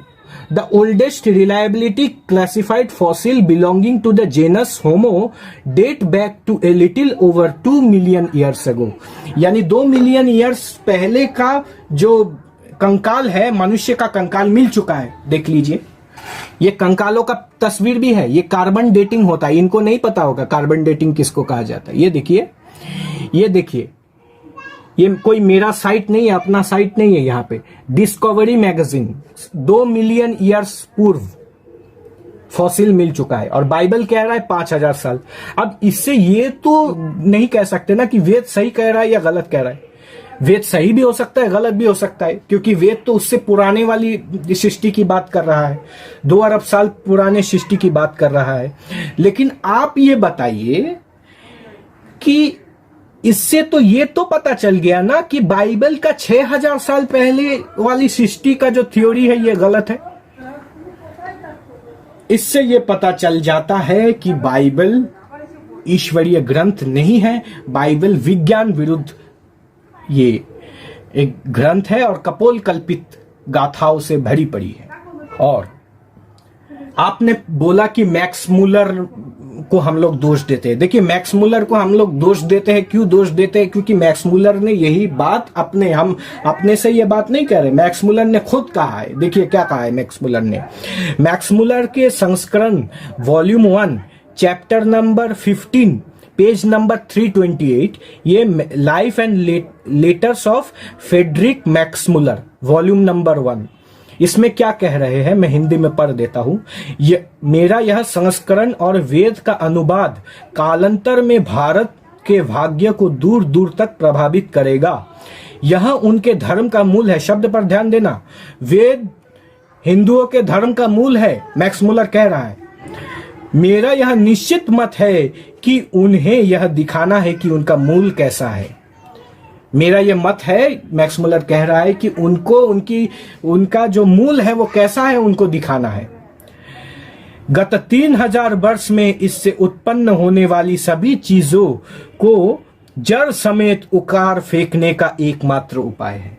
the oldest reliability classified fossil belonging to the genus Homo date back to a little over 2 million years ago। यानी 2 मिलियन ईयर्स पहले का जो कंकाल है, मनुष्य का कंकाल मिल चुका है। देख लीजिए, ये कंकालों का तस्वीर भी है। ये कार्बन डेटिंग होता है, इनको नहीं पता होगा कार्बन डेटिंग किसको कहा जाता है। ये देखिए, ये कोई मेरा साइट नहीं है, अपना साइट नहीं है। यहाँ पे डिस्कवरी मैगजीन 2 मिलियन ईयर्स पूर्व फॉसिल मिल चुका है और बाइबल कह रहा है 5,000 साल। अब इससे ये तो नहीं कह सकते ना कि वेद सही कह रहा है या गलत कह रहा है। वेद सही भी हो सकता है, गलत भी हो सकता है, क्योंकि वेद तो उससे पुराने वाली सृष्टि की बात कर रहा है, 2 अरब साल पुराने सृष्टि की बात कर रहा है। लेकिन आप ये बताइए कि इससे तो ये तो पता चल गया ना कि बाइबल का 6,000 साल पहले वाली सृष्टि का जो थ्योरी है ये गलत है। इससे ये पता चल जाता है कि बाइबल ईश्वरीय ग्रंथ नहीं है, बाइबल विज्ञान विरुद्ध ये एक ग्रंथ है और कपोल कल्पित गाथाओं से भरी पड़ी है। और आपने बोला कि मैक्स मूलर को हम लोग दोष देते हैं। देखिए, मैक्स मूलर को हम लोग दोष देते हैं, क्यों दोष देते हैं? क्योंकि मैक्स मूलर ने यही बात हम अपने से ये बात नहीं कह रहे, मैक्स मूलर ने खुद कहा है। देखिए क्या कहा है मैक्स मूलर ने। मैक्स मूलर के संस्करण volume 1 chapter number 15 page number 328, ये life and letters of Friedrich Max Muller volume number 1, इसमें क्या कह रहे हैं मैं हिंदी में पढ़ देता हूं। मेरा यह संस्करण और वेद का अनुवाद कालांतर में भारत के भाग्य को दूर दूर तक प्रभावित करेगा। यह उनके धर्म का मूल है। शब्द पर ध्यान देना, वेद हिंदुओं के धर्म का मूल है, मैक्स मूलर कह रहा है। मेरा यह निश्चित मत है कि उन्हें यह दिखाना है कि उनका मूल कैसा है। मेरा यह मत है, मैक्स मूलर कह रहा है कि उनका जो मूल है वो कैसा है, उनको दिखाना है। गत 3,000 वर्ष में इससे उत्पन्न होने वाली सभी चीजों को जड़ समेत उखाड़ फेंकने का एकमात्र उपाय है।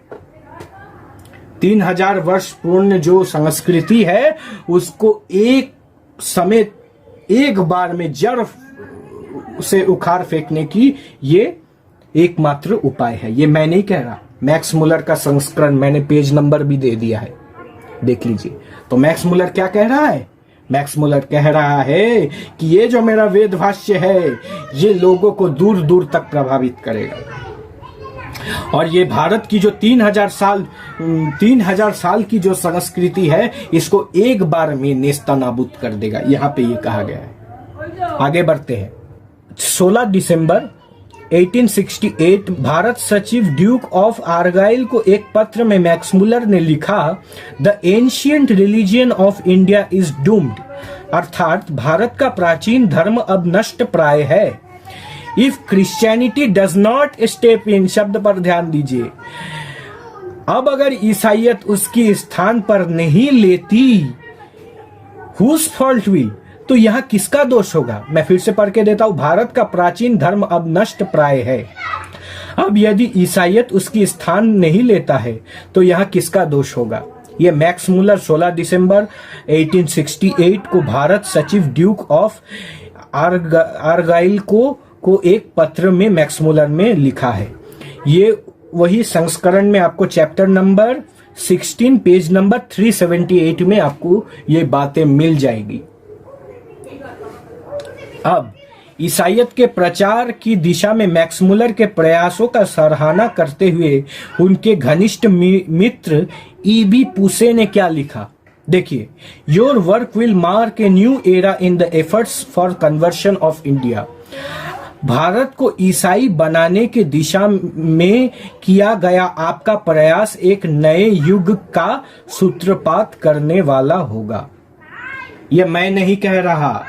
3,000 वर्ष पूर्ण जो संस्कृति है उसको एक समेत एक बार में जड़ से उखाड़ फेंकने की ये एकमात्र उपाय है। ये मैं नहीं कह रहा, मैक्स मूलर का संस्करण मैंने पेज नंबर भी दे दिया है, देख लीजिए। तो मैक्स मूलर क्या कह रहा है? मैक्स मूलर कह रहा है कि ये जो मेरा वेद भाष्य है ये लोगों को दूर दूर तक प्रभावित करेगा और ये भारत की जो 3,000 साल की जो संस्कृति है इसको एक बार में नेस्तनाबूद कर देगा। यहाँ पे ये कहा गया है। आगे बढ़ते हैं। 16 दिसंबर 1868 भारत सचिव ड्यूक ऑफ आर्गाइल को एक पत्र में मैक्स मूलर ने लिखा, the ancient religion of India is doomed, अर्थात भारत का प्राचीन धर्म अब नष्ट प्राय है। If Christianity does not step in, शब्द पर ध्यान दीजिए, अब अगर ईसाइयत उसकी स्थान पर नहीं लेती हुज फॉल्ट विल, तो यहां किसका दोष होगा? मैं फिर से पढ़ के देता हूं। भारत का प्राचीन धर्म अब नष्ट प्राय है। अब यदि ईसाईयत उसकी स्थान नहीं लेता है तो यहां किसका दोष होगा? ये मैक्स मुलर 16 दिसंबर 1868 को भारत सचिव ड्यूक ऑफ आर्गाइल को एक पत्र में मैक्स मुलर में लिखा है। ये वही संस्करण में आपको चैप्टर नंबर 16 पेज नंबर 378 में आपको ये बातें मिल जाएगी। अब ईसाईयत के प्रचार की दिशा में मैक्स मुलर के प्रयासों का सराहना करते हुए उनके घनिष्ठ मित्र ईबी पुसे ने क्या लिखा? देखिए, your work will mark a new era in the efforts for conversion of India. Bharat को ईसाई बनाने की दिशा में किया गया आपका प्रयास एक नए युग का सूत्रपात करने वाला होगा। यह मैं नहीं कह रहा,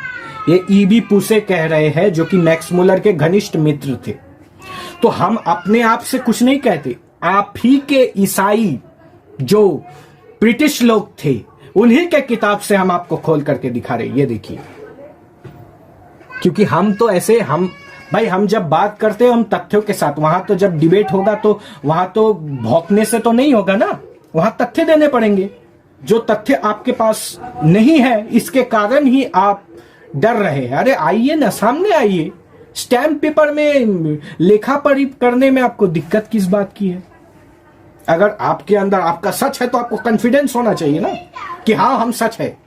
ये ईबी पुसे कह रहे हैं, जो कि मैक्स मुलर के घनिष्ठ मित्र थे। तो हम अपने आप से कुछ नहीं कहते, आप ही के ईसाई जो ब्रिटिश लोग थे उन्हीं के किताब से हम आपको खोल करके दिखा रहे। ये देखिए, क्योंकि हम तो ऐसे हम जब बात करते हैं हम तथ्यों के साथ, वहां तो जब डिबेट होगा तो वहां तो भौंकने से तो नहीं होगा ना, वहां तथ्य देने पड़ेंगे। जो तथ्य आपके पास नहीं है इसके कारण ही आप डर रहे हैं। अरे आइए ना, सामने आइए। स्टैम्प पेपर में लेखा पढ़ी करने में आपको दिक्कत किस बात की है? अगर आपके अंदर आपका सच है तो आपको कॉन्फिडेंस होना चाहिए ना कि हाँ हम सच है,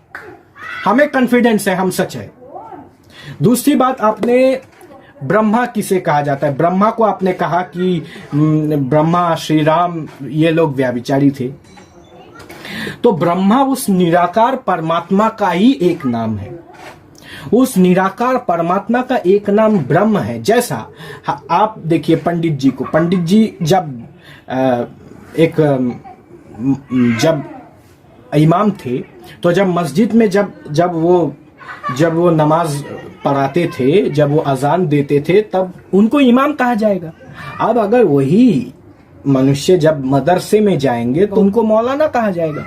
हमें कॉन्फिडेंस है, हम सच है। दूसरी बात, आपने ब्रह्मा किसे कहा जाता है? ब्रह्मा को आपने कहा कि ब्रह्मा, श्री राम, ये लोग व्यभिचारी थे। तो ब्रह्मा उस निराकार परमात्मा का ही एक नाम है। उस निराकार परमात्मा का एक नाम ब्रह्म है। जैसा आप देखिए पंडित जी को, पंडित जी जब इमाम थे तो जब मस्जिद में जब वो नमाज पढ़ाते थे, जब वो अजान देते थे, तब उनको इमाम कहा जाएगा। अब अगर वही मनुष्य जब मदरसे में जाएंगे तो उनको मौलाना कहा जाएगा।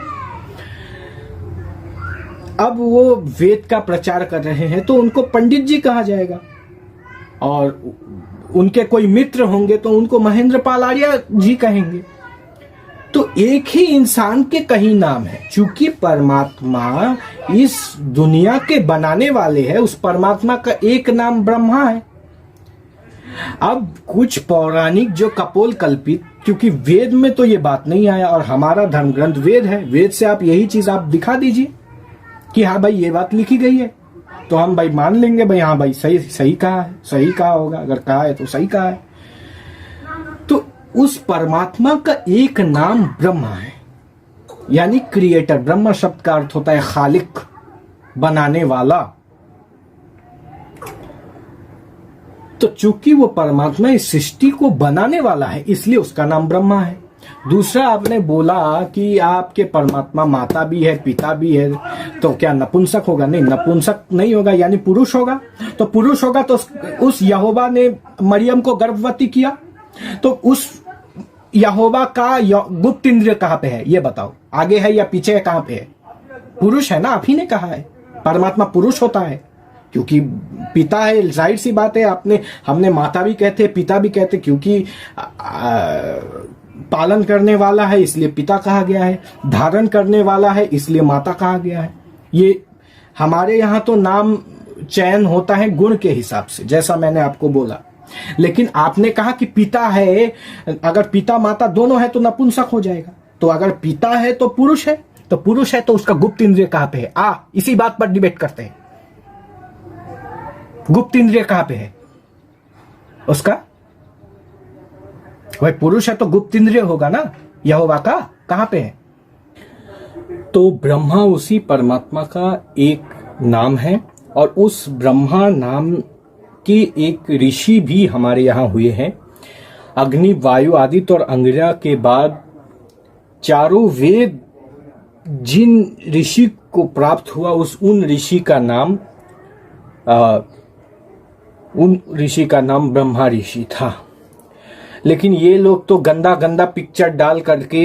अब वो वेद का प्रचार कर रहे हैं तो उनको पंडित जी कहा जाएगा, और उनके कोई मित्र होंगे तो उनको महेंद्र पाल आर्य जी कहेंगे। तो एक ही इंसान के कई नाम है। चूंकि परमात्मा इस दुनिया के बनाने वाले हैं, उस परमात्मा का एक नाम ब्रह्मा है। अब कुछ पौराणिक जो कपोल कल्पित, क्योंकि वेद में तो ये बात नहीं आया और हमारा धर्म ग्रंथ वेद है, वेद से आप यही चीज आप दिखा दीजिए कि हाँ भाई ये बात लिखी गई है, तो हम भाई मान लेंगे भाई हाँ भाई सही कहा है, सही कहा होगा, अगर कहा है तो सही कहा है। तो उस परमात्मा का एक नाम ब्रह्मा है, यानी क्रिएटर। ब्रह्म शब्द का अर्थ होता है खालिक, बनाने वाला। तो चूंकि वो परमात्मा इस सृष्टि को बनाने वाला है इसलिए उसका नाम ब्रह्मा है। दूसरा, आपने बोला कि आपके परमात्मा माता भी है, पिता भी है, तो क्या नपुंसक होगा? नहीं, नपुंसक नहीं होगा, यानी पुरुष होगा। तो पुरुष होगा तो उस यहोवा ने मरियम को गर्भवती किया, तो उस यहोवा का गुप्त इंद्रिय कहाँ पे है ये बताओ? आगे है या पीछे है, कहाँ पे है? पुरुष है ना, आप ही ने कहा है परमात्मा पुरुष होता है, क्योंकि पिता है। जाहिर सी बात है, हमने माता भी कहते, पिता भी कहते, क्योंकि पालन करने वाला है इसलिए पिता कहा गया है, धारण करने वाला है इसलिए माता कहा गया है। ये हमारे यहाँ तो नाम चयन होता है गुण के हिसाब से, जैसा मैंने आपको बोला। लेकिन आपने कहा कि पिता है, अगर पिता माता दोनों है तो नपुंसक हो जाएगा। तो अगर पिता है तो पुरुष है, तो पुरुष है तो उसका गुप्त इंद्रिय कहाँ पे है? इसी बात पर डिबेट करते हैं। गुप्त इंद्रिय कहाँ पे है उसका? भाई पुरुष है तो गुप्त इंद्रिय होगा ना यहोवा का, कहां पे है? तो ब्रह्मा उसी परमात्मा का एक नाम है, और उस ब्रह्मा नाम के एक ऋषि भी हमारे यहां हुए हैं। अग्नि, वायु, आदित्य और अंगिरा के बाद चारों वेद जिन ऋषि को प्राप्त हुआ, उन ऋषि का नाम ब्रह्मा ऋषि था। लेकिन ये लोग तो गंदा गंदा पिक्चर डाल करके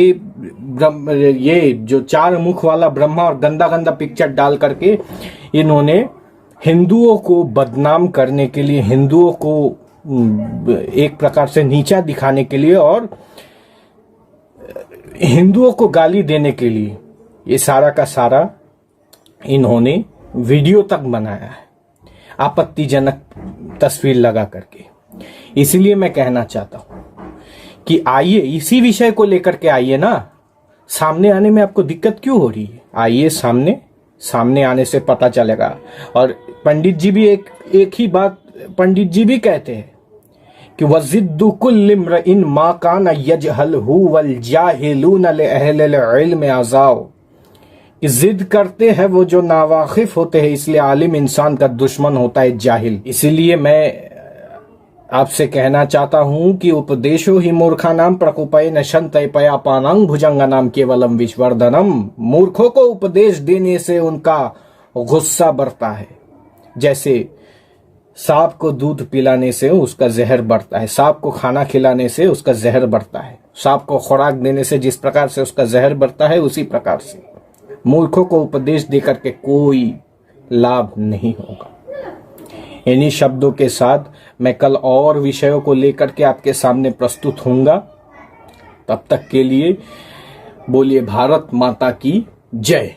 ये जो 4 मुख वाला ब्रह्मा और गंदा गंदा पिक्चर डाल करके इन्होंने हिंदुओं को बदनाम करने के लिए, हिंदुओं को एक प्रकार से नीचा दिखाने के लिए और हिंदुओं को गाली देने के लिए ये सारा का सारा इन्होंने वीडियो तक बनाया है, आपत्तिजनक तस्वीर लगा करके। इसलिए मैं कहना चाहता हूं कि आइए इसी विषय को लेकर के आइए ना, सामने आने में आपको दिक्कत क्यों हो रही है? आइए सामने आने से पता चलेगा। और पंडित जी भी एक ही बात पंडित जी भी कहते हैं कि वज़िद्दु कुल्ल इम्रइन मा काना यजहलहु वल जाहिलून लिअहलिल इल्म अज़ाव, कि जिद करते हैं वो जो नावाकिफ होते हैं, इसलिए आलिम इंसान का दुश्मन होता है जाहिल। इसीलिए मैं आपसे कहना चाहता हूं कि उपदेशो ही मूर्खानाम प्रकोपय नशंतय पयापानांग भुजंगनाम केवलम विश्वर्धनम। मूर्खों को उपदेश देने से उनका गुस्सा बढ़ता है, जैसे सांप को दूध पिलाने से उसका जहर बढ़ता है, सांप को खाना खिलाने से उसका जहर बढ़ता है, सांप को खुराक देने से जिस प्रकार से उसका जहर बढ़ता है, उसी प्रकार से मूर्खों को उपदेश देकर के कोई लाभ नहीं होगा। इन्हीं शब्दों के साथ मैं कल और विषयों को लेकर के आपके सामने प्रस्तुत होऊंगा। तब तक के लिए बोलिए भारत माता की जय।